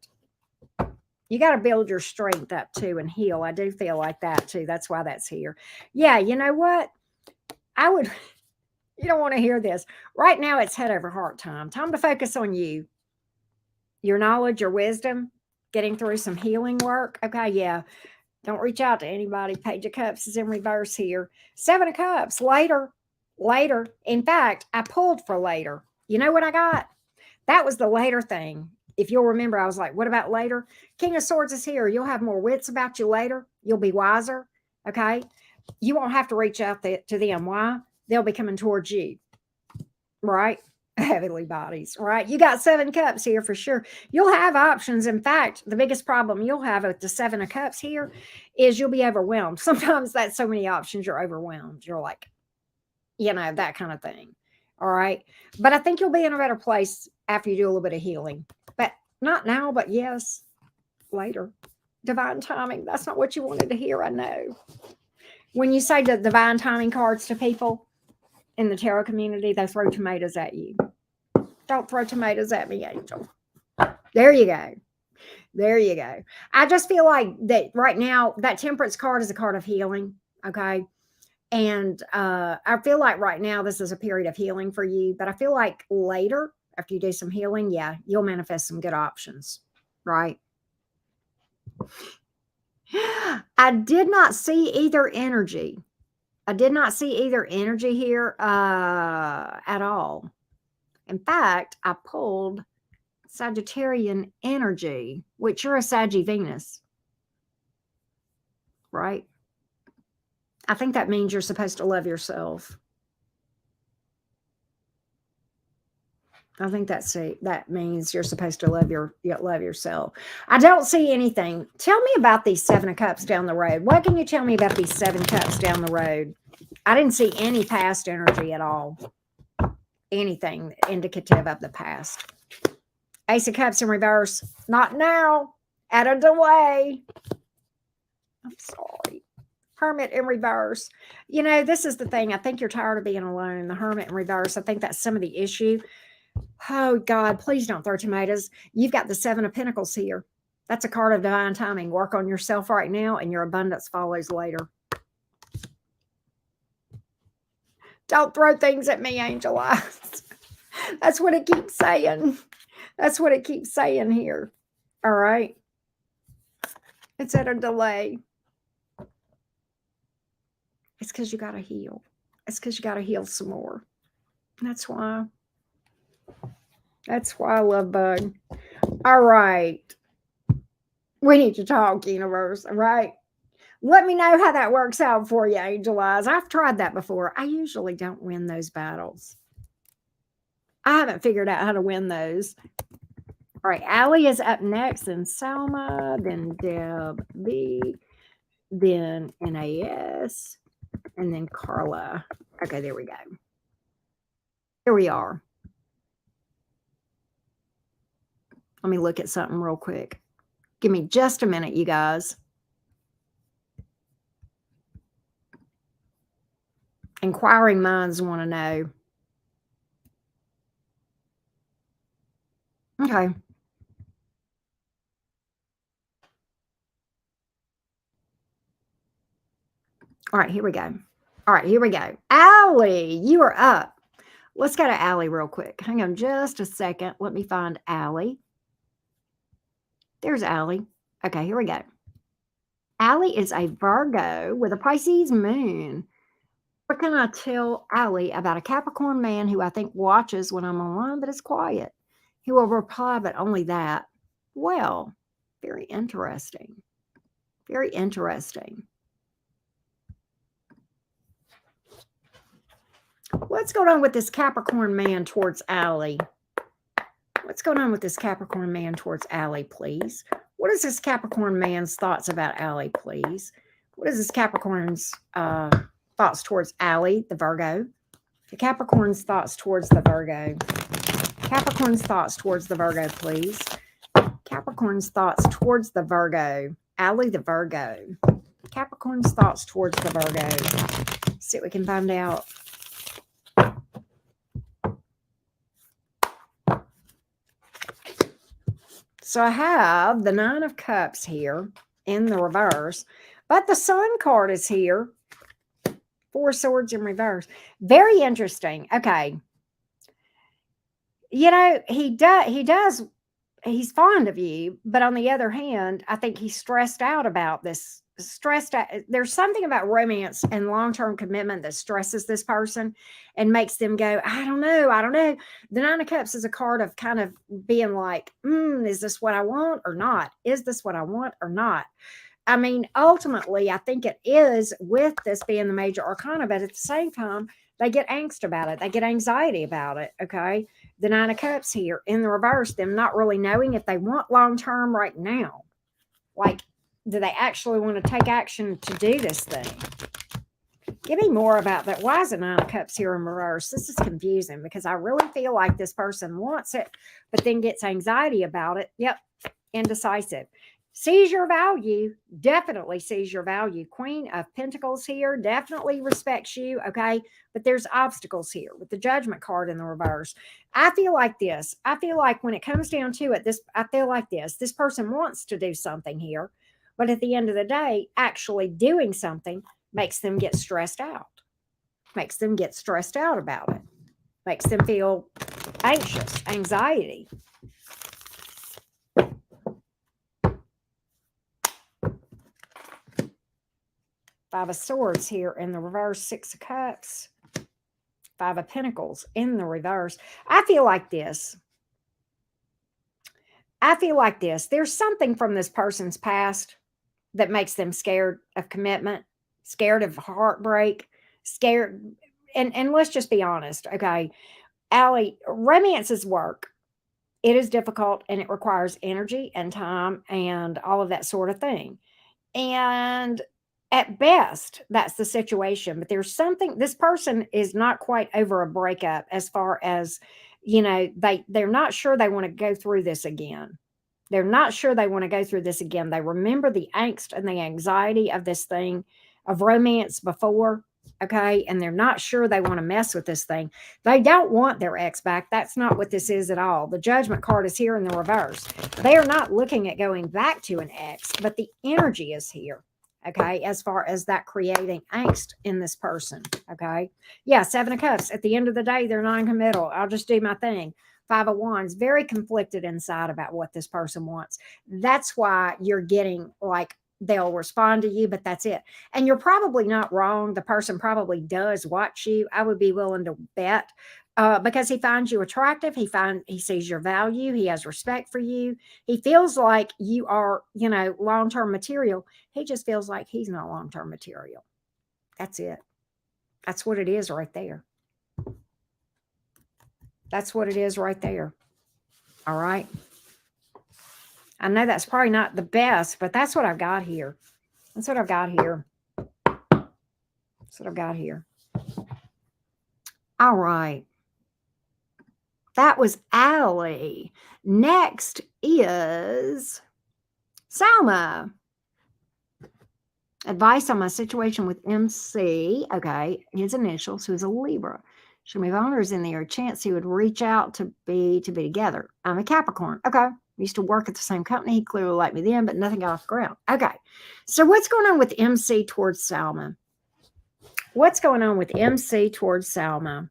Speaker 1: You got to build your strength up too and heal. I do feel like that too. That's why that's here. Yeah, you know what? You don't want to hear this. Right now, it's head over heart time. Time to focus on you. Your knowledge, your wisdom, getting through some healing work. Okay, yeah. Don't reach out to anybody. Page of Cups is in reverse here. Seven of Cups, later. In fact, I pulled for later. You know what I got? That was the later thing. If you'll remember, I was like, what about later? King of Swords is here. You'll have more wits about you later. You'll be wiser. Okay. You won't have to reach out to them. Why? They'll be coming towards you, right? Heavenly bodies, right? You got 7 cups here for sure. You'll have options. In fact, the biggest problem you'll have with the 7 of cups here is you'll be overwhelmed. Sometimes that's so many options, you're overwhelmed. You're like, that kind of thing. All right. But I think you'll be in a better place after you do a little bit of healing. But not now, but yes, later. Divine timing. That's not what you wanted to hear, I know. When you say the divine timing cards to people in the tarot community, they throw tomatoes at you. Don't throw tomatoes at me, Angel. There you go. There you go. I just feel like that right now, that Temperance card is a card of healing. Okay. And I feel like right now this is a period of healing for you. But I feel like later, after you do some healing, yeah, you'll manifest some good options. Right. I did not see either energy. I did not see either energy here at all. In fact, I pulled Sagittarian energy, which you're a Saggy Venus, right? I think that means you're supposed to love yourself. I think that means you're supposed to love yourself. I don't see anything. Tell me about these 7 of cups down the road. What can you tell me about these 7 cups down the road? I didn't see any past energy at all. Anything indicative of the past. Ace of Cups in reverse. Not now. At a delay. I'm sorry. Hermit in reverse. This is the thing. I think you're tired of being alone. The Hermit in reverse. I think that's some of the issue. Oh, God, please don't throw tomatoes. You've got the 7 of Pentacles here. That's a card of divine timing. Work on yourself right now, and your abundance follows later. Don't throw things at me, Angel Eyes. That's what it keeps saying. That's what it keeps saying here. All right. It's at a delay. It's because you got to heal. It's because you got to heal some more. That's why. That's why I love Bug. All right. We need to talk, universe. All right. Let me know how that works out for you, Angel Eyes. I've tried that before. I usually don't win those battles. I haven't figured out how to win those. All right. Allie is up next, then Salma, then Deb B, then NAS, and then Carla. Okay, there we go. Here we are. Let me look at something real quick. Give me just a minute, you guys. Inquiring minds want to know. Okay. All right, here we go. All right, here we go. Allie, you are up. Let's go to Allie real quick. Hang on just a second. Let me find Allie. There's Allie. Okay, here we go. Allie is a Virgo with a Pisces moon. What can I tell Allie about a Capricorn man who I think watches when I'm online but is quiet? He will reply, but only that. Well, very interesting. Very interesting. What's going on with this Capricorn man towards Allie? What's going on with this Capricorn man towards Allie, please? What is this Capricorn man's thoughts about Allie, please? What is this Capricorn's thoughts towards Allie, the Virgo? The Capricorn's thoughts towards the Virgo. Capricorn's thoughts towards the Virgo, please. Capricorn's thoughts towards the Virgo. Allie, the Virgo. Capricorn's thoughts towards the Virgo. Let's see what we can find out. So I have the 9 of Cups here in the reverse, but the Sun card is here. 4 swords in reverse. Very interesting. Okay. He's fond of you, but on the other hand, I think he's stressed out about this. There's something about romance and long-term commitment that stresses this person and makes them go, I don't know. The 9 of Cups is a card of kind of being like, is this what I want or not? Is this what I want or not? I mean, ultimately, I think it is with this being the major arcana, but at the same time, they get angst about it. They get anxiety about it. Okay. The Nine of Cups here in the reverse, them not really knowing if they want long term right now. Like, do they actually want to take action to do this thing? Give me more about that. Why is the Nine of Cups here in reverse? This is confusing because I really feel like this person wants it, but then gets anxiety about it. Yep. Indecisive. Sees your value, definitely sees your value. Queen of Pentacles here, definitely respects you, okay? But there's obstacles here with the Judgment card in the reverse. I feel like this. I feel like when it comes down to it, I feel like this person wants to do something here, but at the end of the day, actually doing something makes them get stressed out. Makes them get stressed out about it. Makes them feel anxious, anxiety. Five of Swords here in the reverse, Six of Cups, Five of Pentacles in the reverse. I feel like this. There's something from this person's past that makes them scared of commitment, scared of heartbreak, scared. And let's just be honest, okay? Allie, romance is work. It is difficult and it requires energy and time and all of that sort of thing. And at best, that's the situation. But there's something, this person is not quite over a breakup as far as, they're not sure they want to go through this again. They're not sure they want to go through this again. They remember the angst and the anxiety of this thing, of romance before, okay? And they're not sure they want to mess with this thing. They don't want their ex back. That's not what this is at all. The Judgment card is here in the reverse. They are not looking at going back to an ex, but the energy is here, okay, as far as that creating angst in this person, okay? Yeah, Seven of Cups. At the end of the day, they're non-committal. I'll just do my thing. Five of Wands, very conflicted inside about what this person wants. That's why you're getting like they'll respond to you, but that's it. And you're probably not wrong. The person probably does watch you. I would be willing to bet because he finds you attractive. He sees your value. He has respect for you. He feels like you are, long-term material. He just feels like he's not long-term material. That's it. That's what it is right there. That's what it is right there. All right. I know that's probably not the best, but that's what I've got here. That's what I've got here. That's what I've got here. All right. That was Allie. Next is Salma. Advice on my situation with MC. Okay. His initials, who's a Libra. Should my owners in there a chance he would reach out to be together? I'm a Capricorn. Okay. We used to work at the same company. He clearly liked me then, but nothing got off the ground. Okay. So what's going on with MC towards Salma? What's going on with MC towards Salma?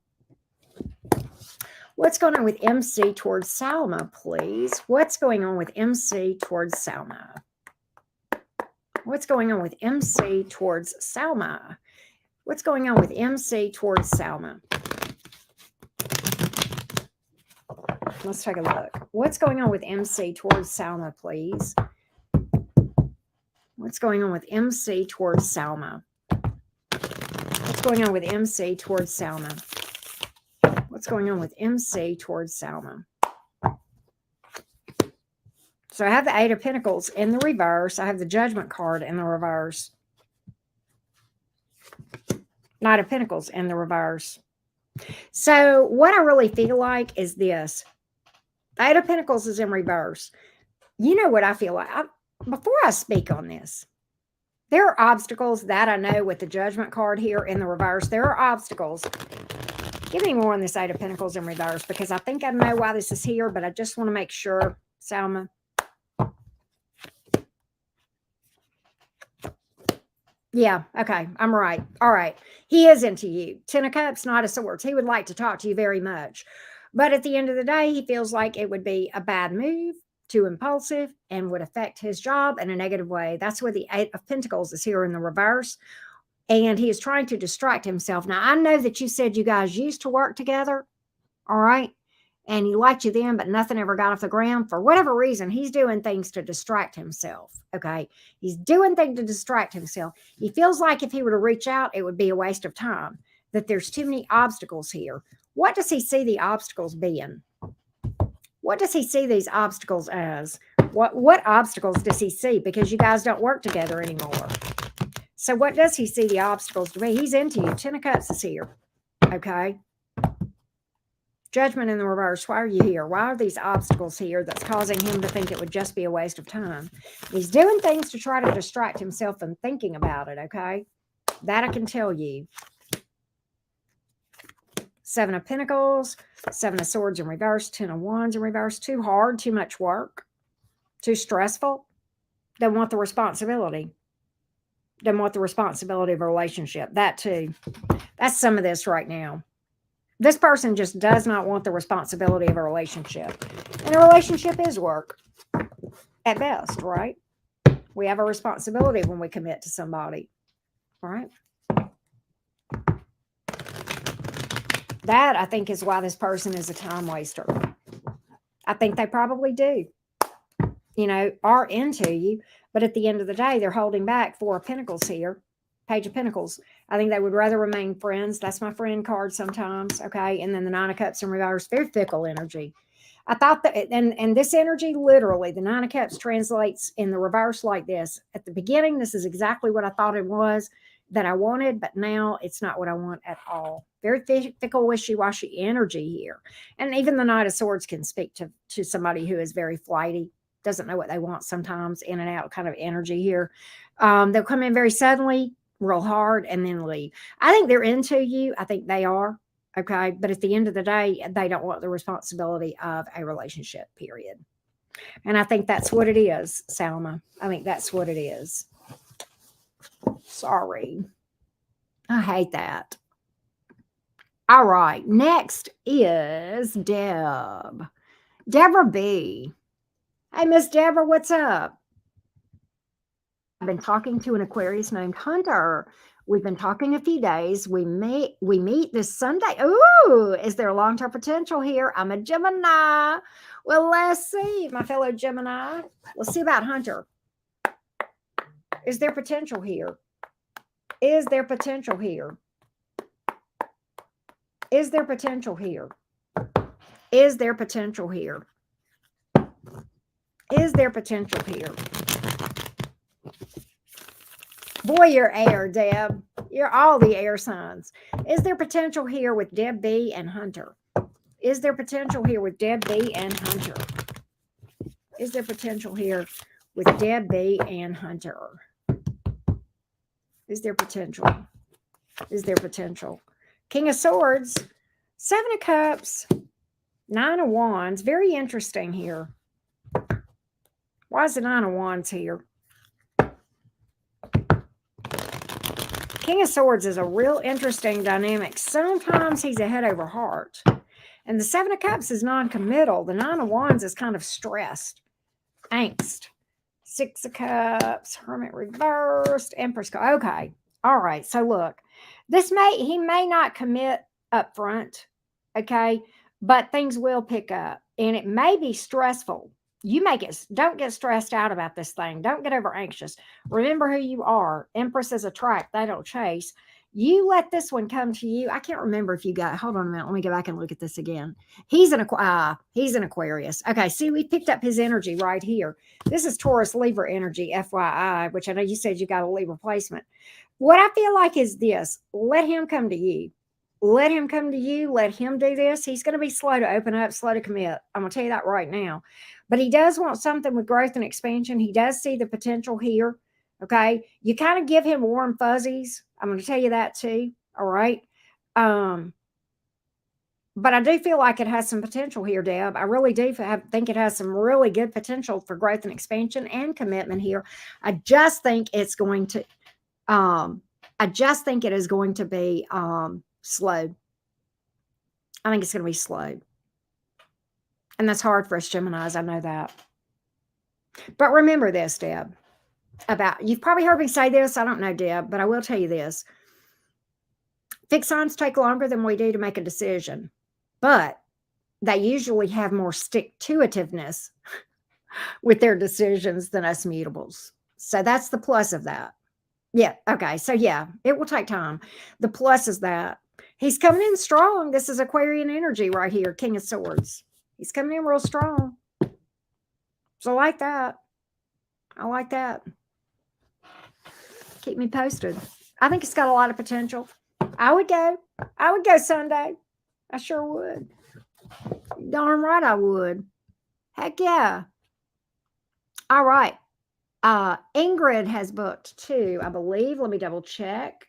Speaker 1: What's going on with MC towards Salma, please? What's going on with MC towards Salma? What's going on with MC towards Salma? What's going on with MC towards Salma? Let's take a look. What's going on with MC towards Salma, please? What's going on with MC towards Salma? What's going on with MC towards Salma? What's going on with MC towards Salma? So I have the Eight of Pentacles in the reverse. I have the Judgment card in the reverse. Knight of Pentacles in the reverse. So what I really feel like is this. The Eight of Pentacles is in reverse. You know what I feel like? Before I speak on this, there are obstacles that I know with the Judgment card here in the reverse. There are obstacles. Give me more on this Eight of Pentacles in reverse because I think I know why this is here, but I just want to make sure, Salma. Yeah, okay, I'm right. All right. He is into you. Ten of Cups, Knight of Swords. He would like to talk to you very much. But at the end of the day, he feels like it would be a bad move, too impulsive, and would affect his job in a negative way. That's where the Eight of Pentacles is here in the reverse. And he is trying to distract himself. Now, I know that you said you guys used to work together. All right. and he liked you then, but nothing ever got off the ground. For whatever reason, he's doing things to distract himself. Okay. He's doing things to distract himself. He feels like if he were to reach out, it would be a waste of time, that there's too many obstacles here. What does he see the obstacles being? What does he see these obstacles as? What obstacles does he see? Because you guys don't work together anymore. So what does he see the obstacles to be? He's into you. 10 of Cups is here. Okay. Judgment in the reverse. Why are you here? Why are these obstacles here that's causing him to think it would just be a waste of time? He's doing things to try to distract himself from thinking about it, okay? That I can tell you. 7 of Pentacles, 7 of Swords in reverse, 10 of Wands in reverse. Too hard, too much work, too stressful. Don't want the responsibility. Don't want the responsibility of a relationship. That too. That's some of this right now. This person just does not want the responsibility of a relationship. And a relationship is work at best, right? We have a responsibility when we commit to somebody, right? That, I think, is why this person is a time waster. I think they probably do, are into you. But at the end of the day, they're holding back. 4 of Pentacles here. Page of Pentacles. I think they would rather remain friends. That's my friend card sometimes. Okay. And then the 9 of Cups in reverse. Very fickle energy. I thought that, and this energy, literally, the 9 of Cups translates in the reverse like this. At the beginning, this is exactly what I thought it was, that I wanted, but now it's not what I want at all. Very fickle, wishy-washy energy here. And even the Knight of Swords can speak to somebody who is very flighty, doesn't know what they want sometimes, in and out kind of energy here. They'll come in very suddenly, real hard, and then leave. I think they're into you. I think they are. Okay. But at the end of the day, they don't want the responsibility of a relationship, period. And I think that's what it is, Salma. I think that's what it is. Sorry. I hate that. All right. Next is Deb. Deborah B. Hey, Miss Deborah, what's up? I've been talking to an Aquarius named Hunter. We've been talking a few days. We meet this Sunday. Ooh, is there long-term potential here? I'm a Gemini. Well, let's see, my fellow Gemini. Let's see about Hunter. Is there potential here? Is there potential here? Is there potential here? Is there potential here? Is there potential here? Boy, you're air, Deb. You're all the air signs. Is there potential here with Deb B and Hunter? Is there potential here with Deb B and Hunter? Is there potential here with Deb B and Hunter? Is there potential? Is there potential? King of Swords, 7 of Cups, 9 of Wands. Very interesting here. Why is the 9 of Wands here? King of Swords is a real interesting dynamic. Sometimes he's a head over heart. And the 7 of Cups is non-committal. The 9 of Wands is kind of stressed. Angst. 6 of Cups, Hermit reversed, Empress. Okay. All right. So look, he may not commit up front. Okay. But things will pick up. And it may be stressful. Don't get stressed out about this thing. Don't get over anxious. Remember who you are. Empresses attract, they don't chase. You let this one come to you. I can't remember if you got, hold on a minute. Let me go back and look at this again. He's an Aquarius. Okay. See, we picked up his energy right here. This is Taurus Libra energy, FYI, which I know you said you got a Libra placement. What I feel like is this: let him come to you. Let him come to you. Let him do this. He's going to be slow to open up, slow to commit. I'm going to tell you that right now. But he does want something with growth and expansion. He does see the potential here. Okay. You kind of give him warm fuzzies. I'm going to tell you that too. All right. But I do feel like it has some potential here, Deb. I really do think it has some really good potential for growth and expansion and commitment here. I just think it's going to, it is going to be, slow. I think it's going to be slow. And that's hard for us Geminis. I know that. But remember this, Deb, you've probably heard me say this. I don't know, Deb, but I will tell you this. Fixed signs take longer than we do to make a decision. But they usually have more stick-to-itiveness with their decisions than us mutables. So that's the plus of that. Yeah. Okay. So yeah, it will take time. The plus is that he's coming in strong. This is Aquarian energy right here, King of Swords. He's coming in real strong. So I like that. I like that. Keep me posted. I think it's got a lot of potential. I would go. I would go Sunday. I sure would. Darn right I would. Heck yeah. All right. Ingrid has booked too, I believe. Let me double check.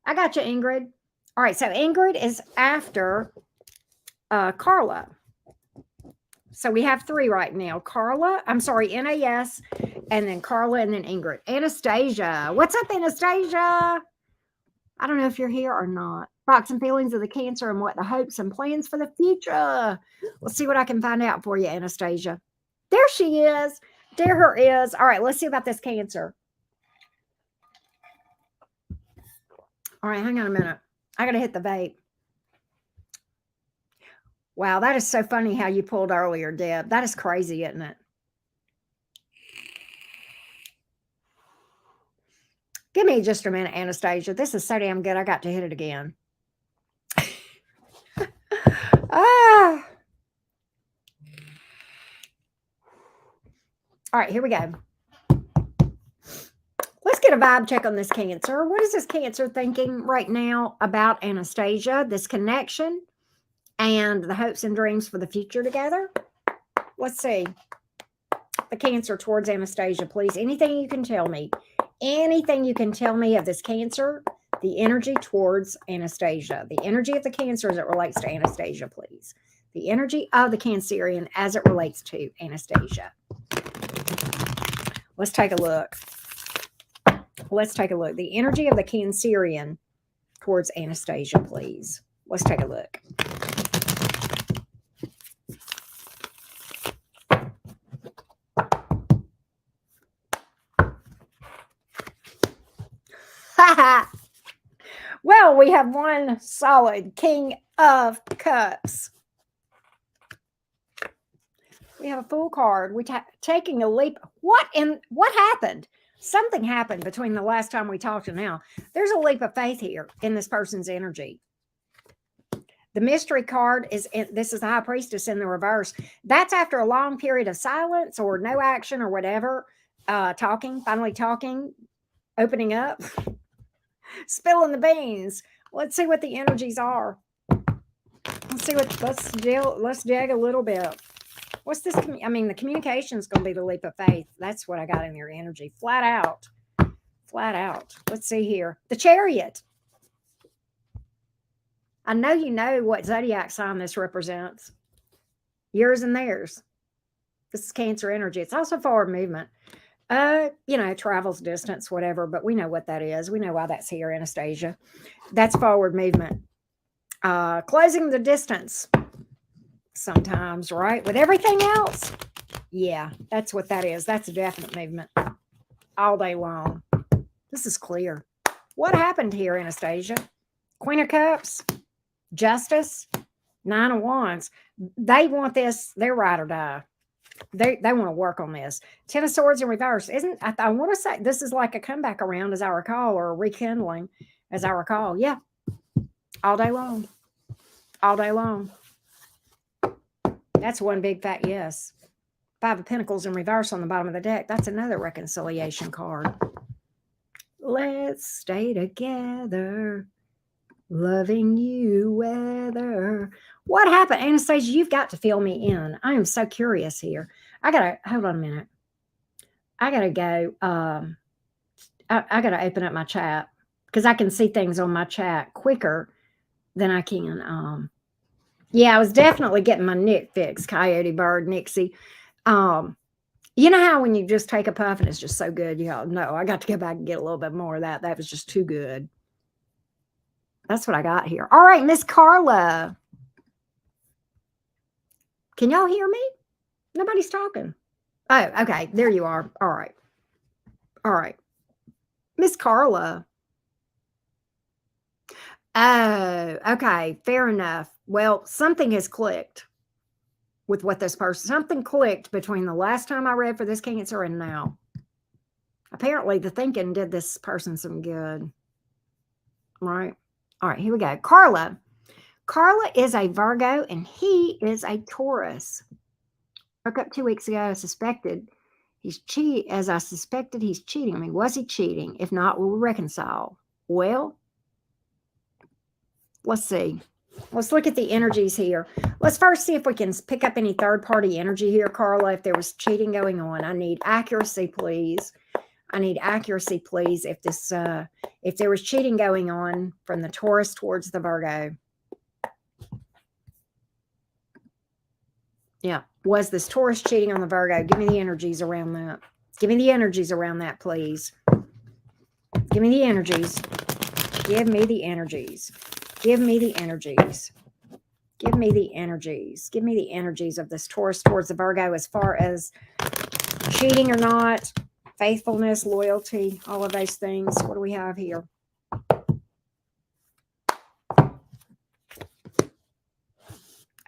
Speaker 1: I got you, Ingrid. All right. So Ingrid is after Carla. So we have three right now. Carla, I'm sorry, NAS, and then Carla, and then Ingrid. Anastasia. What's up, Anastasia? I don't know if you're here or not. Thoughts and feelings of the Cancer and what the hopes and plans for the future. Let's see what I can find out for you, Anastasia. There she is. There her is. All right, let's see about this Cancer. All right, hang on a minute. I got to hit the vape. Wow, that is so funny how you pulled earlier, Deb. That is crazy, isn't it? Give me just a minute, Anastasia. This is so damn good. I got to hit it again. Ah. All right, here we go. Let's get a vibe check on this Cancer. What is this Cancer thinking right now about Anastasia, this connection, and the hopes and dreams for the future together? Let's see. The Cancer towards Anastasia, please. Anything you can tell me. Anything you can tell me of this Cancer, the energy towards Anastasia. The energy of the Cancer as it relates to Anastasia, please. The energy of the Cancerian as it relates to Anastasia. Let's take a look. Let's take a look. The energy of the Cancerian towards Anastasia, please. Let's take a look. Well, we have one solid King of Cups. We have a full card. We're taking a leap. What happened? Something happened between the last time we talked and now. There's a leap of faith here in this person's energy. The mystery card is, this is the High Priestess in the reverse. That's after a long period of silence or no action or whatever. Finally talking, opening up, spilling the beans. Let's see what the energies are. Let's dig a little bit. What's this? The communication is going to be the leap of faith. That's what I got in your energy. Flat out. Flat out. Let's see here. The Chariot. I know you know what zodiac sign this represents. Yours and theirs. This is Cancer energy. It's also forward movement. Travels, distance, whatever, but we know what that is. We know why that's here, Anastasia. That's forward movement. Closing the distance. Sometimes, right? With everything else, yeah, that's what that is. That's a definite movement all day long. This is clear. What happened here, Anastasia? Queen of Cups, Justice, Nine of Wands. They want this. They're ride or die. They want to work on this. Ten of Swords in reverse. I want to say this is like a comeback around, as I recall, or a rekindling, as I recall. Yeah, all day long. All day long. That's one big fat yes. Five of Pentacles in reverse on the bottom of the deck. That's another reconciliation card. Let's stay together. Loving you weather. What happened? Anastasia, you've got to fill me in. I am so curious here. Hold on a minute. I gotta go. I gotta open up my chat because I can see things on my chat quicker than I can. Yeah, I was definitely getting my Nick fixed, Coyote Bird, Nixie. You know how when you just take a puff and it's just so good, no, I got to go back and get a little bit more of that. That was just too good. That's what I got here. All right, Miss Carla. Can y'all hear me? Nobody's talking. Oh, okay. There you are. All right. All right. Miss Carla. Oh, okay. Fair enough. Well, something has clicked. with what this person, something clicked between the last time I read for this Cancer and now. Apparently the thinking did this person some good. Right. All right, here we go. Carla. Carla is a Virgo and he is a Taurus. Broke up 2 weeks ago. I suspected he's cheating. As I suspected, he's cheating. I mean, was he cheating? If not, will we reconcile? Well, let's see. Let's look at the energies here. Let's first see if we can pick up any third-party energy here, Carla. If there was cheating going on, I need accuracy, please. I need accuracy, please. If this, if there was cheating going on from the Taurus towards the Virgo. Yeah. Was this Taurus cheating on the Virgo? Give me the energies around that. Give me the energies around that, please. Give me the energies. Give me the energies. Give me the energies. Give me the energies. Give me the energies of this Taurus towards the Virgo as far as cheating or not, faithfulness, loyalty, all of those things. What do we have here?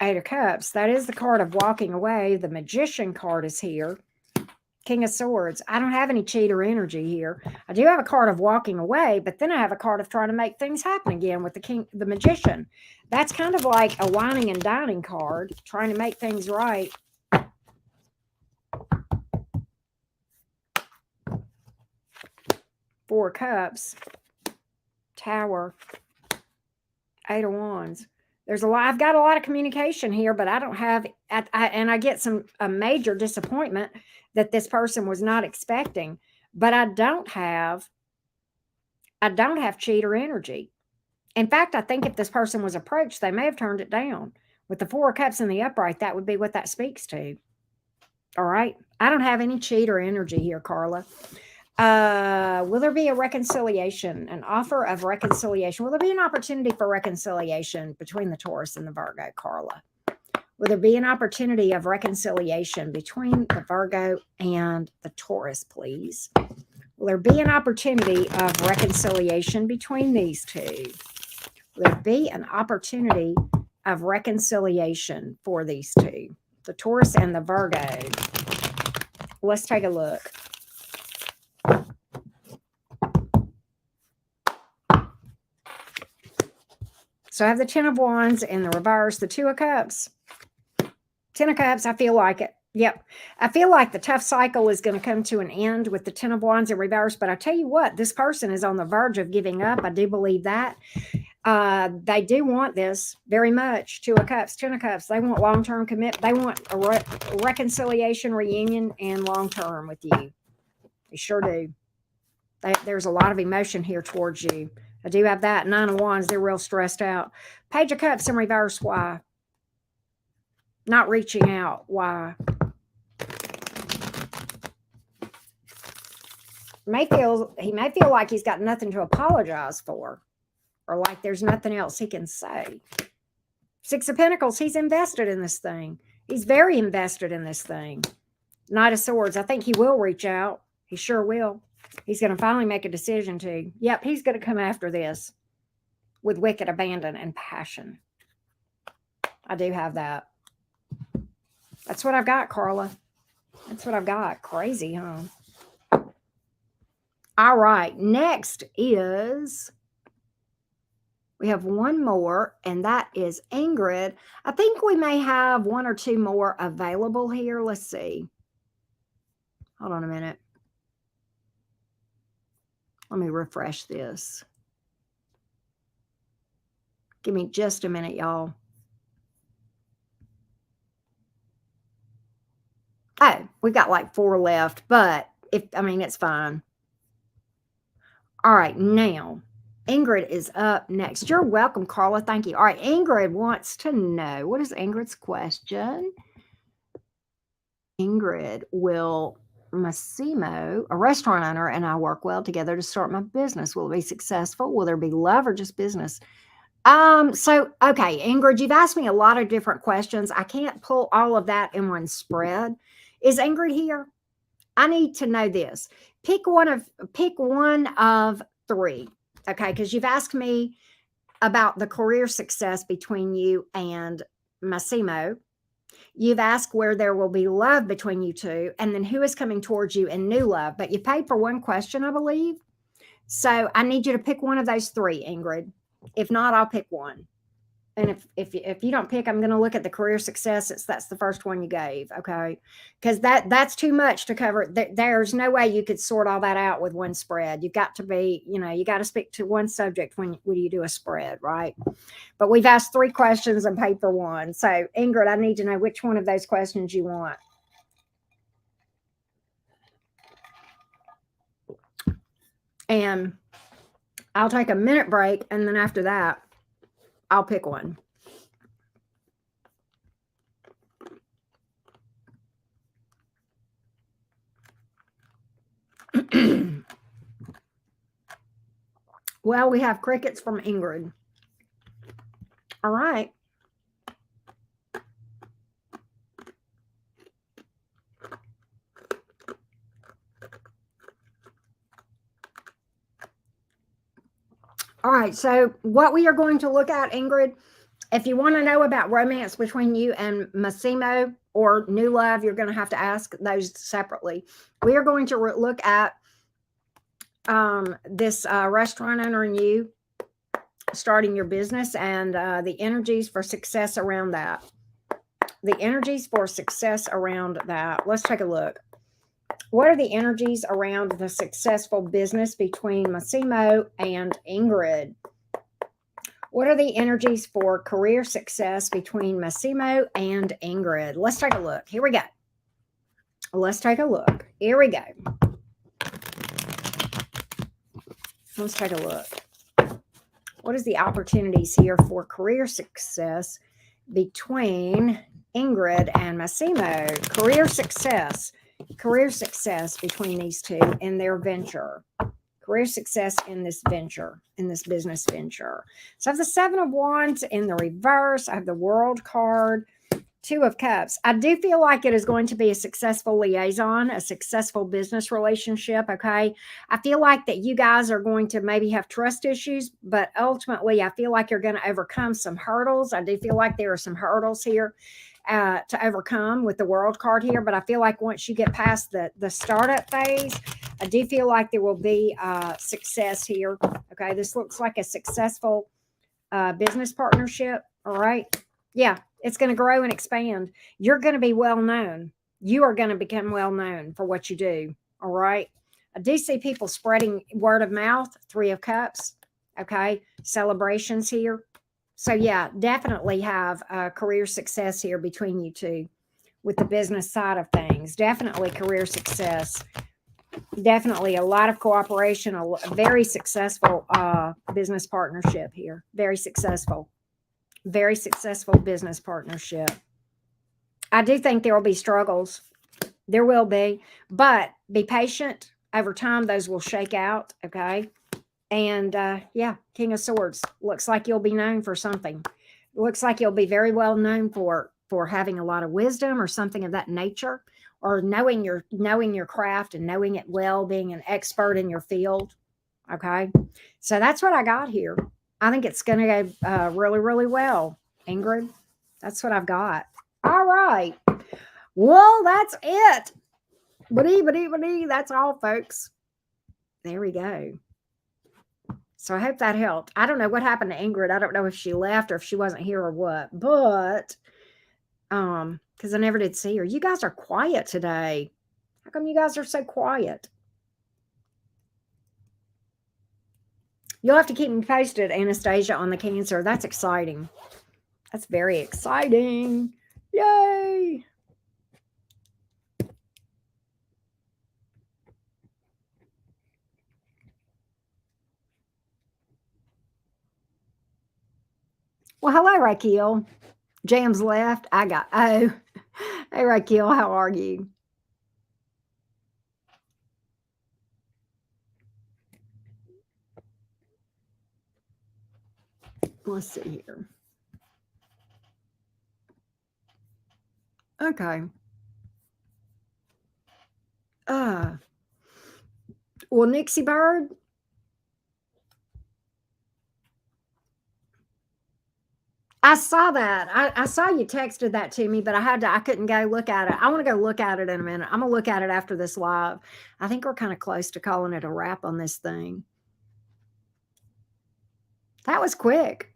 Speaker 1: Eight of Cups. That is the card of walking away. The Magician card is here. King of Swords. I don't have any cheater energy here. I do have a card of walking away, but then I have a card of trying to make things happen again with the Magician. That's kind of like a whining and dining card, trying to make things right. Four of Cups. Tower. Eight of Wands. There's a lot. I've got a lot of communication here, but I don't have, and I get a major disappointment that this person was not expecting. But I don't have cheater energy. In fact, I think if this person was approached, they may have turned it down. With the Four of Cups in the upright, that would be what that speaks to. All right. I don't have any cheater energy here, Carla. Will there be a reconciliation, an offer of reconciliation? Will there be an opportunity for reconciliation between the Taurus and the Virgo, Carla? Will there be an opportunity of reconciliation between the Virgo and the Taurus, please? Will there be an opportunity of reconciliation between these two? Will there be an opportunity of reconciliation for these two, the Taurus and the Virgo? Let's take a look. So I have the Ten of Wands in the reverse, the Two of Cups. Ten of Cups, I feel like it. Yep. I feel like the tough cycle is going to come to an end with the Ten of Wands in reverse. But I tell you what, this person is on the verge of giving up. I do believe that. They do want this very much. Two of Cups, Ten of Cups. They want long-term commitment. They want a reconciliation, reunion, and long-term with you. They sure do. There's a lot of emotion here towards you. I do have that. Nine of Wands, they're real stressed out. Page of Cups in reverse, why? Not reaching out, why? He may feel like he's got nothing to apologize for, or like there's nothing else he can say. Six of Pentacles, he's invested in this thing. He's very invested in this thing. Knight of Swords, I think he will reach out. He sure will. He's going to finally make a decision to, yep, he's going to come after this with wicked abandon and passion. I do have that. That's what I've got, Carla. That's what I've got. Crazy, huh? All right. Next is, we have one more, and that is Ingrid. I think we may have one or two more available here. Let's see. Hold on a minute. Let me refresh this. Give me just a minute, y'all. Oh, we've got like 4 left, but it's fine. All right, now Ingrid is up next. You're welcome, Carla. Thank you. All right, Ingrid wants to know, what is Ingrid's question? Ingrid, will Massimo, a restaurant owner, and I work well together to start my business? Will it be successful? Will there be love or just business? Okay, Ingrid, you've asked me a lot of different questions. I can't pull all of that in one spread. Is Ingrid here? I need to know this. Pick one of 3. Okay, because you've asked me about the career success between you and Massimo. You've asked where there will be love between you two, and then who is coming towards you in new love. But you paid for one question, I believe. So I need you to pick one of those three, Ingrid. If not, I'll pick one. And if you don't pick, I'm going to look at the career success. That's the first one you gave, okay? Because that's too much to cover. There's no way you could sort all that out with one spread. You've got to be, you got to speak to one subject when you do a spread, right? But we've asked three questions and paid for one. So Ingrid, I need to know which one of those questions you want. And I'll take a minute break, and then after that, I'll pick one. Well, we have crickets from Ingrid. All right. All right. So what we are going to look at, Ingrid, if you want to know about romance between you and Massimo or new love, you're going to have to ask those separately. We are going to look at this restaurant owner and you starting your business and the energies for success around that. The energies for success around that. Let's take a look. What are the energies around the successful business between Massimo and Ingrid? What are the energies for career success between Massimo and Ingrid? Let's take a look. Here we go. Let's take a look. Here we go. Let's take a look. What is the opportunities here for career success between Ingrid and Massimo? Career success between these two in their venture. Career success in this venture, in this business venture. So I have the Seven of Wands in the reverse. I have the World card, Two of Cups. I do feel like it is going to be a successful liaison, a successful business relationship, okay? I feel like that you guys are going to maybe have trust issues, but ultimately I feel like you're going to overcome some hurdles. I do feel like there are some hurdles here to overcome with the World card here, but I feel like once you get past the startup phase, I do feel like there will be success here, okay? This looks like a successful business partnership, all right? Yeah, it's going to grow and expand. You're going to be well known. You are going to become well known for what you do. All right. I do see people spreading word of mouth, Three of Cups. Okay. Celebrations here. So, yeah, definitely have career success here between you two with the business side of things. Definitely career success. Definitely a lot of cooperation, a very successful business partnership here. Very successful business partnership. I do think there will be struggles. There will be, but be patient. Over time, those will shake out. Okay. And yeah, King of Swords. Looks like you'll be known for something. Looks like you'll be very well known for having a lot of wisdom or something of that nature, or knowing your craft and knowing it well, being an expert in your field. Okay. So that's what I got here. I think it's going to go really, really well, Ingrid. That's what I've got. All right. Well, that's it. That's all, folks. There we go. So I hope that helped. I don't know what happened to Ingrid. I don't know if she left or if she wasn't here or what. But because I never did see her. You guys are quiet today. How come you guys are so quiet? You'll have to keep me posted, Anastasia, on the Cancer. That's exciting. That's very exciting. Yay. Well, hello, Raquel. Jam's left. Hey, Raquel, how are you? Let's see here. Okay. Well, Nixie Bird, I saw that. I saw you texted that to me, but I couldn't go look at it. I want to go look at it in a minute. I'm gonna look at it after this live. I think we're kind of close to calling it a wrap on this thing. That was quick.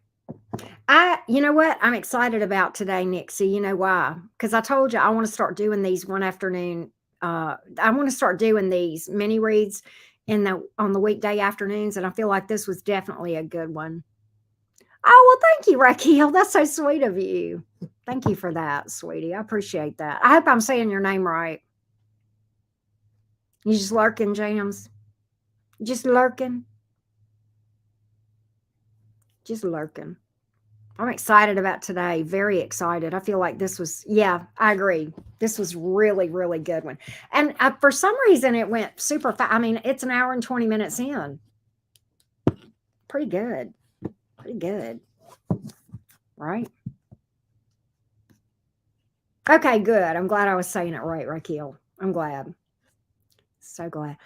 Speaker 1: You know what? I'm excited about today, Nixie. You know why? Because I told you I want to start doing these one afternoon. I want to start doing these mini reads on the weekday afternoons, and I feel like this was definitely a good one. Oh, well, thank you, Raquel. That's so sweet of you. Thank you for that, sweetie. I appreciate that. I hope I'm saying your name right. You just lurking, Jams? Just lurking? Just lurking. I'm excited about today. Very excited. I feel like this was, yeah, I agree. This was really, really good one. And for some reason, it went super fast. I mean, it's an hour and 20 minutes in. Pretty good. Pretty good. Right? Okay, good. I'm glad I was saying it right, Raquel. I'm glad. So glad.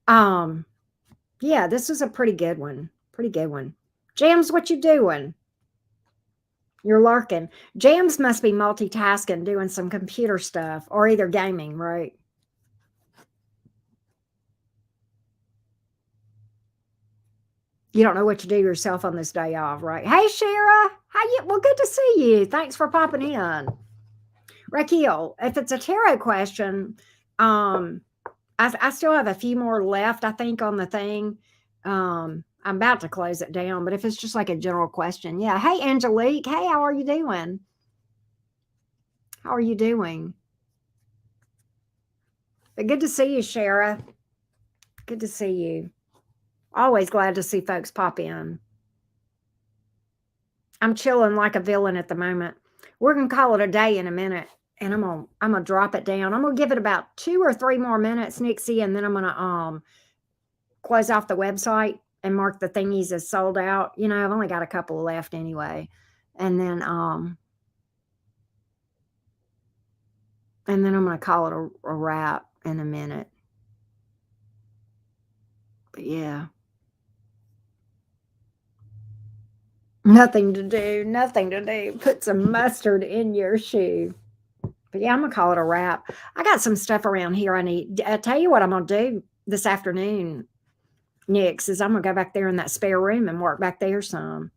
Speaker 1: Yeah, this was a pretty good one. Pretty good one. Jams, what you doing? You're lurking. Jams must be multitasking, doing some computer stuff, or either gaming, right? You don't know what to do yourself on this day off, right? Hey, Shara. How you? Well, good to see you. Thanks for popping in. Raquel, if it's a tarot question, I still have a few more left, I think, on the thing. I'm about to close it down, but if it's just like a general question, yeah. Hey, Angelique. Hey, how are you doing? How are you doing? But good to see you, Shara. Good to see you. Always glad to see folks pop in. I'm chilling like a villain at the moment. We're gonna call it a day in a minute, and I'm gonna drop it down. I'm gonna give it about 2 or 3 more minutes, Nixie, and then I'm gonna close off the website and mark the thingies as sold out. You know, I've only got a couple left anyway. And then I'm gonna call it a wrap in a minute. But yeah. Nothing to do, nothing to do. Put some mustard in your shoe. But yeah, I'm gonna call it a wrap. I got some stuff around here I need. I tell you what I'm gonna do this afternoon, Nix, is I'm gonna go back there in that spare room and work back there some.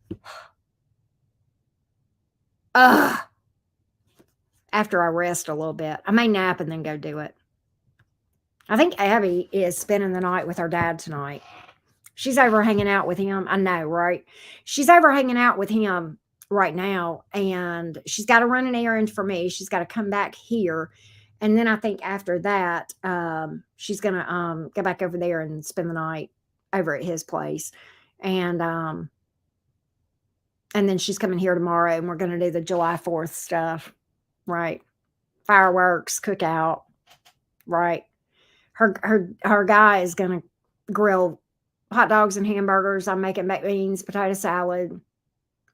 Speaker 1: Ugh. After I rest a little bit. I may nap and then go do it. I think Abby is spending the night with her dad tonight. She's over hanging out with him. I know, right? She's over hanging out with him right now, and she's got to run an errand for me. She's got to come back here, and then I think after that, she's gonna go back over there and spend the night over at his place, and then she's coming here tomorrow, and we're gonna do the July 4th stuff, right? Fireworks, cookout, right? Her guy is gonna grill hot dogs and hamburgers. I'm making baked beans, potato salad.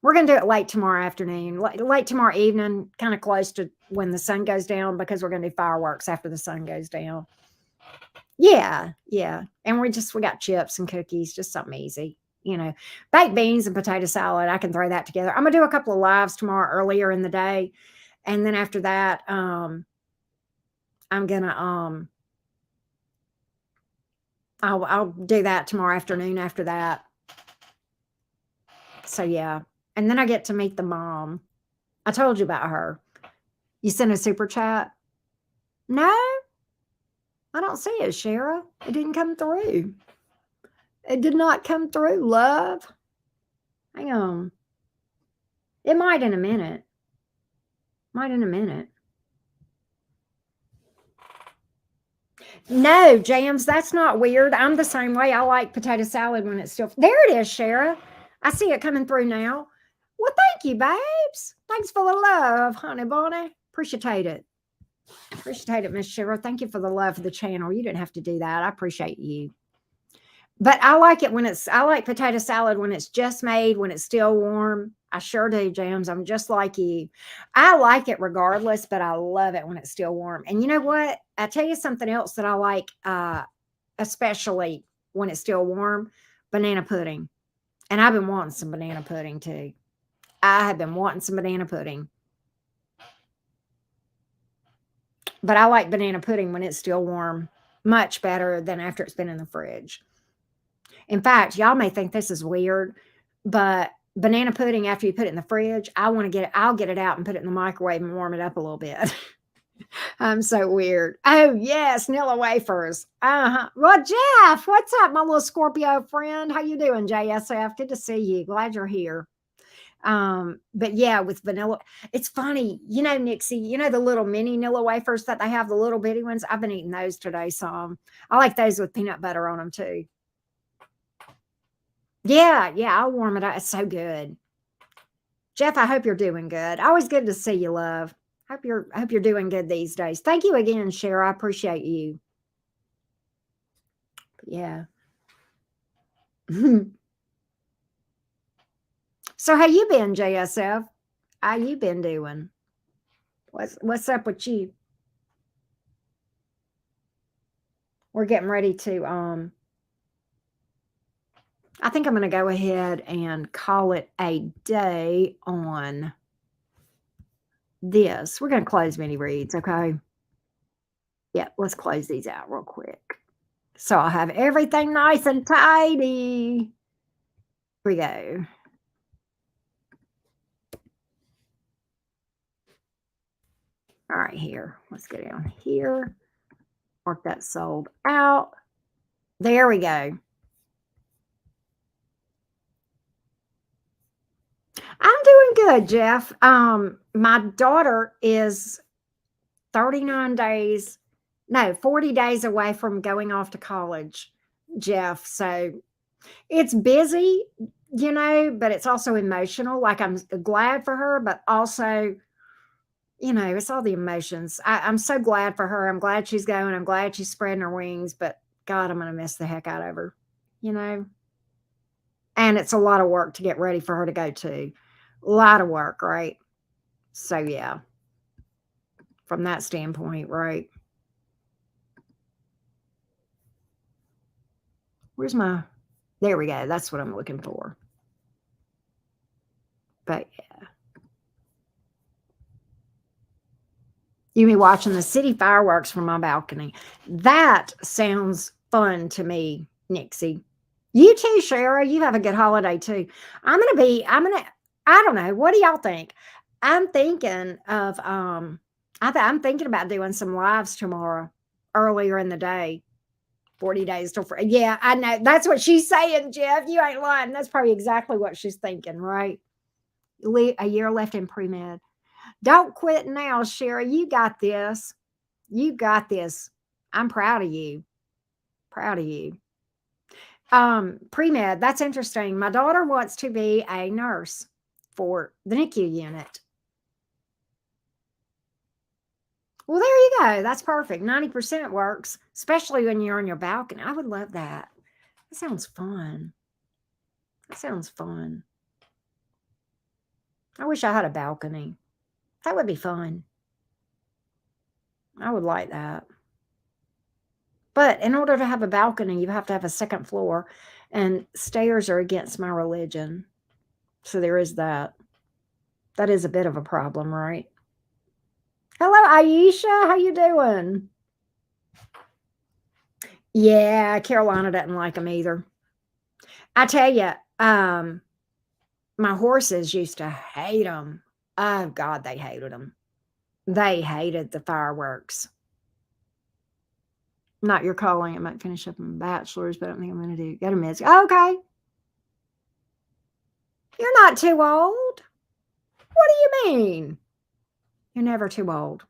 Speaker 1: We're going to do it late tomorrow afternoon, late tomorrow evening, kind of close to when the sun goes down, because we're going to do fireworks after the sun goes down. Yeah, yeah. And we got chips and cookies, just something easy. You know, baked beans and potato salad. I can throw that together. I'm going to do a couple of lives tomorrow earlier in the day. And then after that, I'm going to, I'll do that tomorrow afternoon after that. So yeah. And then I get to meet the mom. I told you about her. You sent a super chat? No, I don't see it, Shara. It didn't come through. It did not come through, love. Hang on. It might in a minute. Might in a minute. No, Jams, that's not weird. I'm the same way. I like potato salad when it's still. There it is, Shara. I see it coming through now. Well, thank you, babes. Thanks for the love, honey bunny. Appreciate it. Appreciate it, Miss Shara. Thank you for the love for the channel. You didn't have to do that. I appreciate you. But I like it when I like potato salad when it's just made, when it's still warm. I sure do, Jams. I'm just like you. I like it regardless, but I love it when it's still warm. And you know what? I tell you something else that I like, especially when it's still warm, banana pudding. And I've been wanting some banana pudding too. I have been wanting some banana pudding. But I like banana pudding when it's still warm, much better than after it's been in the fridge. In fact, y'all may think this is weird, but banana pudding after you put it in the fridge, I'll get it out and put it in the microwave and warm it up a little bit. I'm so weird. Oh, yes, Nilla wafers. Uh-huh. Well, Jeff, what's up, my little Scorpio friend? How you doing, JSF? Good to see you. Glad you're here. But yeah, with vanilla, it's funny, Nixie, the little mini Nilla wafers that they have, the little bitty ones. I've been eating those today some. I like those with peanut butter on them too. Yeah, I'll warm it up. It's so good. Jeff, I hope you're doing good. Always good to see you, love. Hope you're doing good these days. Thank you again, Cher. I appreciate you. Yeah. So how you been, JSF? How you been doing? What's up with you? We're getting ready to I think I'm going to go ahead and call it a day on this. We're going to close mini reads, okay? Yeah, let's close these out real quick. So I'll have everything nice and tidy. Here we go. All right, here. Let's go down here. Mark that sold out. There we go. I'm doing good, Jeff. My daughter is 39 days, no, 40 days away from going off to college, Jeff. So it's busy, but it's also emotional. Like I'm glad for her, but also, it's all the emotions. I'm so glad for her. I'm glad she's going. I'm glad she's spreading her wings, but God, I'm going to miss the heck out of her, and it's a lot of work to get ready for her to go to. A lot of work, right? So, yeah, from that standpoint, right? There we go. That's what I'm looking for. But yeah. You be watching the city fireworks from my balcony. That sounds fun to me, Nixie. You too, Shara. You have a good holiday too. I don't know. What do y'all think? I'm thinking of I'm thinking about doing some lives tomorrow, earlier in the day. 40 days till yeah, I know. That's what she's saying, Jeff. You ain't lying. That's probably exactly what she's thinking, right? A year left in pre-med. Don't quit now, Sherry. You got this. You got this. I'm proud of you. Proud of you. Pre-med, that's interesting. My daughter wants to be a nurse for the NICU unit. Well, there you go. That's perfect. 90% works, especially when you're on your balcony. I would love that. That sounds fun. That sounds fun. I wish I had a balcony. That would be fun. I would like that. But in order to have a balcony, you have to have a second floor, and stairs are against my religion. So there is that. That is a bit of a problem, right? Hello, Aisha. How you doing? Yeah, Carolina doesn't like them either. I tell you, my horses used to hate them. Oh, God, they hated them. They hated the fireworks. Not your calling. I might finish up my bachelor's, but I don't think I'm going to do. Got a miss. Okay. You're not too old. What do you mean? You're never too old.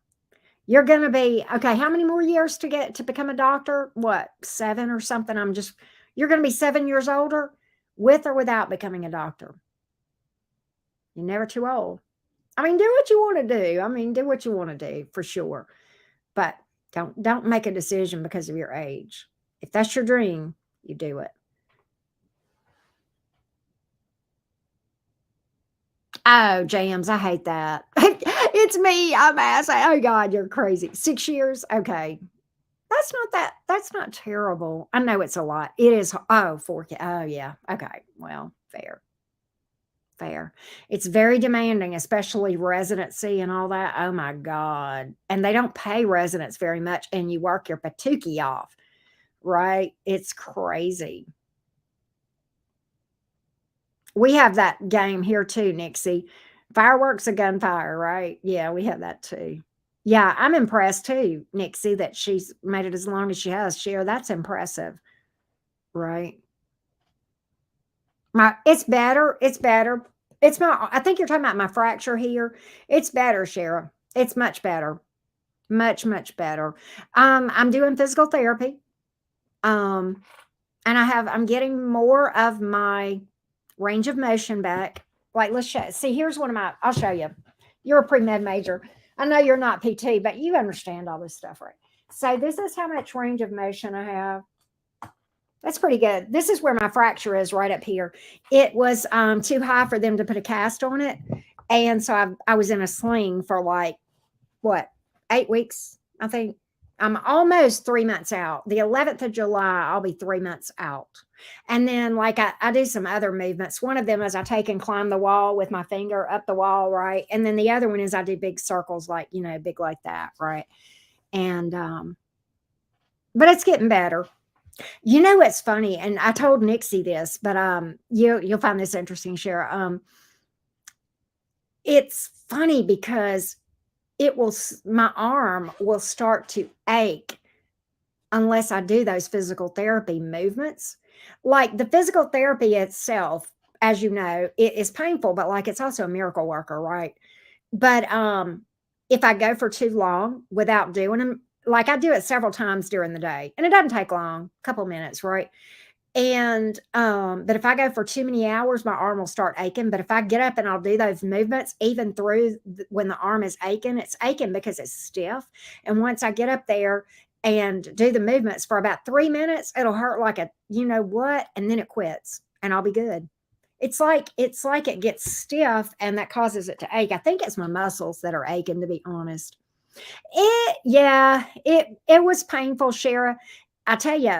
Speaker 1: You're going to be, okay, how many more years to get to become a doctor? What, 7 or something? You're going to be 7 years older with or without becoming a doctor. You're never too old. I mean, do what you want to do. I mean, do what you want to do for sure. But don't make a decision because of your age. If that's your dream, you do it. Oh, jams, I hate that. It's me. I'm asking. Oh God, you're crazy. 6 years? Okay. That's not terrible. I know it's a lot. It is. Oh, 4. Oh, yeah. Okay. Well, fair. Fair. It's very demanding, especially residency and all that. Oh my God. And they don't pay residents very much, and you work your patookie off, right? It's crazy. We have that game here too, Nixie. Fireworks and gunfire, right? Yeah, we have that too. Yeah, I'm impressed too, Nixie, that she's made it as long as she has. Share, that's impressive, right? It's better. It's better. It's my. I think you're talking about my fracture here. It's better, Shara. It's much better. Much better. I'm doing physical therapy. Um, and I'm getting more of my range of motion back. Like, let's show. See, here's one of my. I'll show you. You're a pre med major. I know you're not PT, but you understand all this stuff, right? So this is how much range of motion I have. That's pretty good. This is where my fracture is, right up here. It was too high for them to put a cast on it, and so I was in a sling for like what 8 weeks, I think. I'm almost 3 months out. The 11th of July, I'll be 3 months out. And then, like, I do some other movements. One of them is I take and climb the wall with my finger up the wall, right? And then the other one is I do big circles, like, big like that, right? And, but it's getting better. What's funny, and I told Nixie this, but you'll find this interesting, Shara. It's funny because my arm will start to ache unless I do those physical therapy movements. Like the physical therapy itself, as you know, it is painful, but like it's also a miracle worker, right? But if I go for too long without doing them, like I do it several times during the day, and it doesn't take long, a couple minutes, right? And but if I go for too many hours, my arm will start aching. But if I get up and I'll do those movements, even through when the arm is aching, it's aching because it's stiff. And once I get up there and do the movements for about 3 minutes, it'll hurt like a you know what, and then it quits, and I'll be good. It's like it gets stiff, and that causes it to ache. I think it's my muscles that are aching, to be honest. It was painful, Shara. I tell you,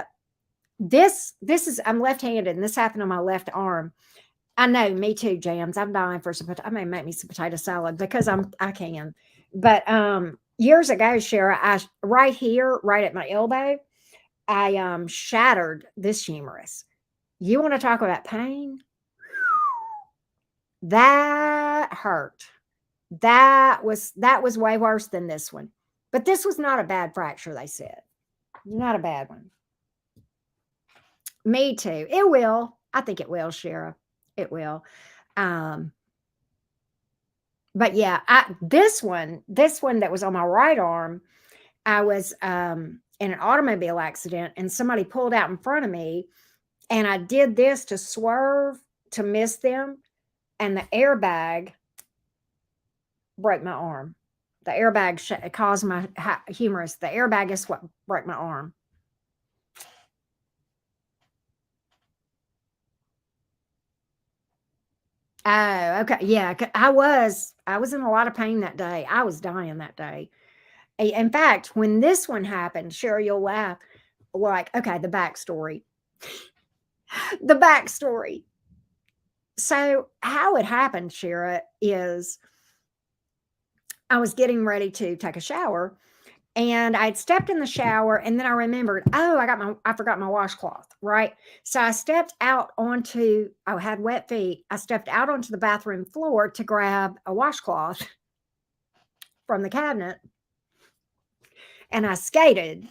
Speaker 1: this is I'm left-handed, and this happened on my left arm. I know, me too, Jams. I'm dying for some. I may make me some potato salad because I can. But years ago, Shara, right here, right at my elbow, I shattered this humerus. You want to talk about pain? That hurt. That was way worse than this one. But this was not a bad fracture, they said. Not a bad one. Me too. It will. I think it will, Shara. It will. Um, but yeah, this one that was on my right arm, I was in an automobile accident, and somebody pulled out in front of me, and I did this to swerve to miss them, and the airbag broke my arm. The airbag caused my humerus. The airbag is what broke my arm. Oh, okay. Yeah, I was in a lot of pain that day. I was dying that day. In fact, when this one happened, Sherry, you'll laugh. Like, okay, the backstory. The backstory. So, how it happened, Shara, is I was getting ready to take a shower, and I'd stepped in the shower, and then I remembered, oh, I forgot my washcloth, right? So I stepped out onto, I had wet feet. I stepped out onto the bathroom floor to grab a washcloth from the cabinet, and I skated.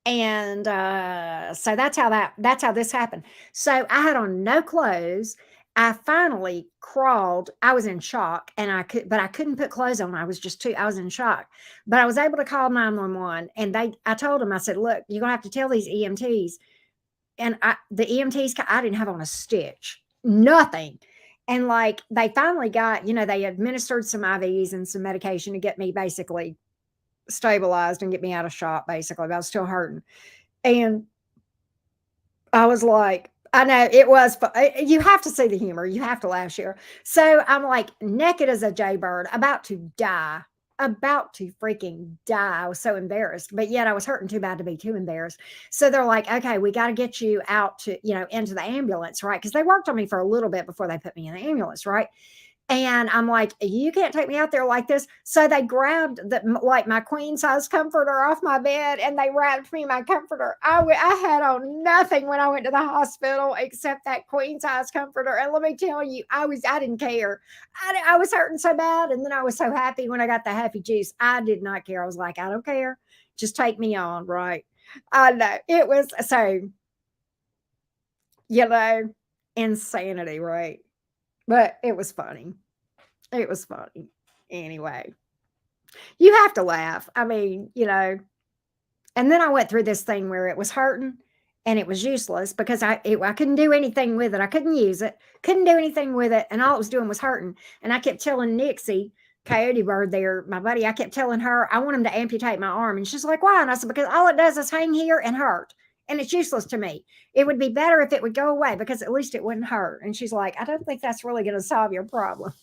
Speaker 1: And so that's how this happened. So I had on no clothes. I finally crawled. I was in shock, and I couldn't put clothes on. I was in shock. But I was able to call 911, and I told them, I said, look, you're gonna have to tell these EMTs. And the EMTs, I didn't have on a stitch, nothing. And like they finally got, they administered some IVs and some medication to get me basically stabilized and get me out of shock, basically. But I was still hurting. And I was like, I know it was, you have to see the humor. You have to laugh, Share. So I'm like naked as a jaybird, about to die. about to freaking die. I was so embarrassed, but yet I was hurting too bad to be too embarrassed. So they're like, okay, we got to get you out to, into the ambulance, right? Because they worked on me for a little bit before they put me in the ambulance, right? And I'm like, you can't take me out there like this. So they grabbed like my queen size comforter off my bed and they wrapped me in my comforter. I had on nothing when I went to the hospital except that queen size comforter. And let me tell you, I didn't care. I was hurting so bad. And then I was so happy when I got the happy juice. I did not care. I was like, I don't care. Just take me on. Right. I know it was so, insanity. Right. But it was funny. It was funny. Anyway, you have to laugh. I mean, and then I went through this thing where it was hurting and it was useless because I couldn't do anything with it. I couldn't use it, couldn't do anything with it. And all it was doing was hurting. And I kept telling Nixie, Coyote Bird there, my buddy, I kept telling her, I want him to amputate my arm. And she's like, why? And I said, because all it does is hang here and hurt. And it's useless to me. It would be better if it would go away because at least it wouldn't hurt. And she's like, I don't think that's really going to solve your problem.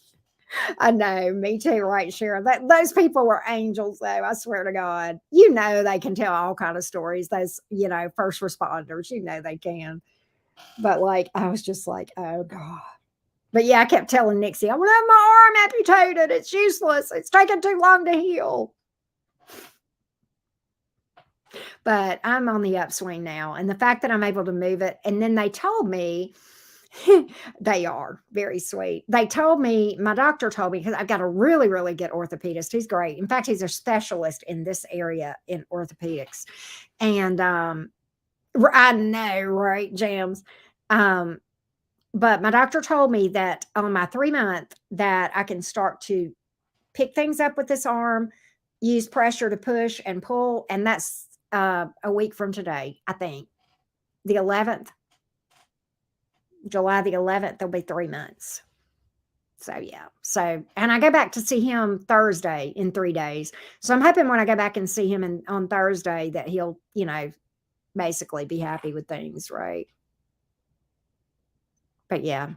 Speaker 1: I know, me too, right, Cheryl? Those people were angels, though. I swear to God, they can tell all kind of stories. Those, first responders, they can. But like, I was just like, oh God. But yeah, I kept telling Nixie, I want to have my arm amputated. It's useless. It's taking too long to heal. But I'm on the upswing now, and the fact that I'm able to move it, and then they told me. They are very sweet. They told me, my doctor told me, because I've got a really, really good orthopedist. He's great. In fact, he's a specialist in this area in orthopedics. And I know, right, Jams? But my doctor told me that on my 3-month that I can start to pick things up with this arm, use pressure to push and pull. And that's a week from today, I think. The 11th. July the 11th, there'll be 3 months. So, yeah. So, and I go back to see him Thursday in 3 days. So I'm hoping when I go back and see him on Thursday that he'll, basically be happy with things, right? But yeah.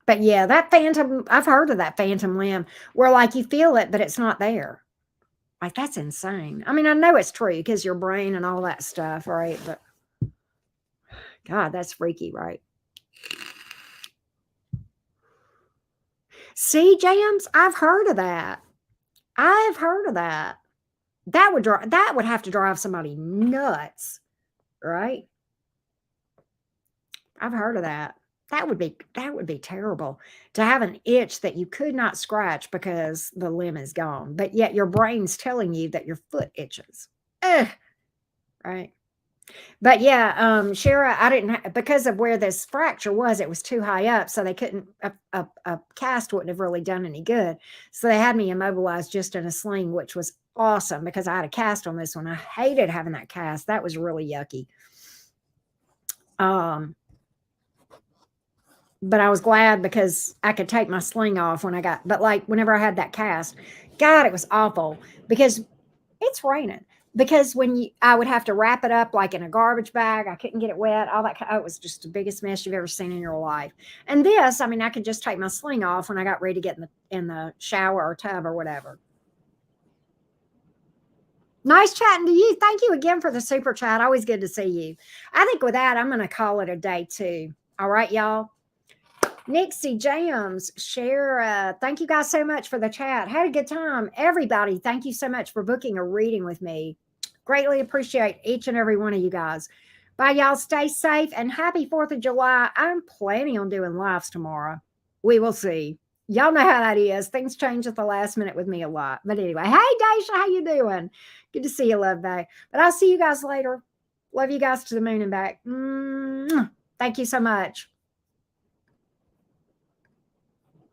Speaker 1: But yeah, that phantom, I've heard of that phantom limb where like you feel it, but it's not there. Like that's insane. I mean, I know it's true because your brain and all that stuff, right? But God, that's freaky, right? See, Jams, I've heard of that. I've heard of that. That would have to drive somebody nuts, right? I've heard of that. That would be terrible to have an itch that you could not scratch because the limb is gone, but yet your brain's telling you that your foot itches. Ugh, right? But yeah, Shara, I didn't because of where this fracture was, it was too high up, so they couldn't a cast wouldn't have really done any good. So they had me immobilized just in a sling, which was awesome because I had a cast on this one. I hated having that cast. That was really yucky. But I was glad because I could take my sling off but like whenever I had that cast, God, it was awful because it's raining. Because I would have to wrap it up like in a garbage bag. I couldn't get it wet. All that. It was just the biggest mess you've ever seen in your life. And this, I mean, I could just take my sling off when I got ready to get in the shower or tub or whatever. Nice chatting to you. Thank you again for the super chat. Always good to see you. I think with that, I'm going to call it a day too. All right, y'all. Nixie Jams, share. Thank you guys so much for the chat. Had a good time. Everybody, thank you so much for booking a reading with me. Greatly appreciate each and every one of you guys. Bye, y'all. Stay safe and happy 4th of July. I'm planning on doing lives tomorrow. We will see. Y'all know how that is. Things change at the last minute with me a lot. But anyway, hey, Daisha, how you doing? Good to see you, love day. But I'll see you guys later. Love you guys to the moon and back. Thank you so much.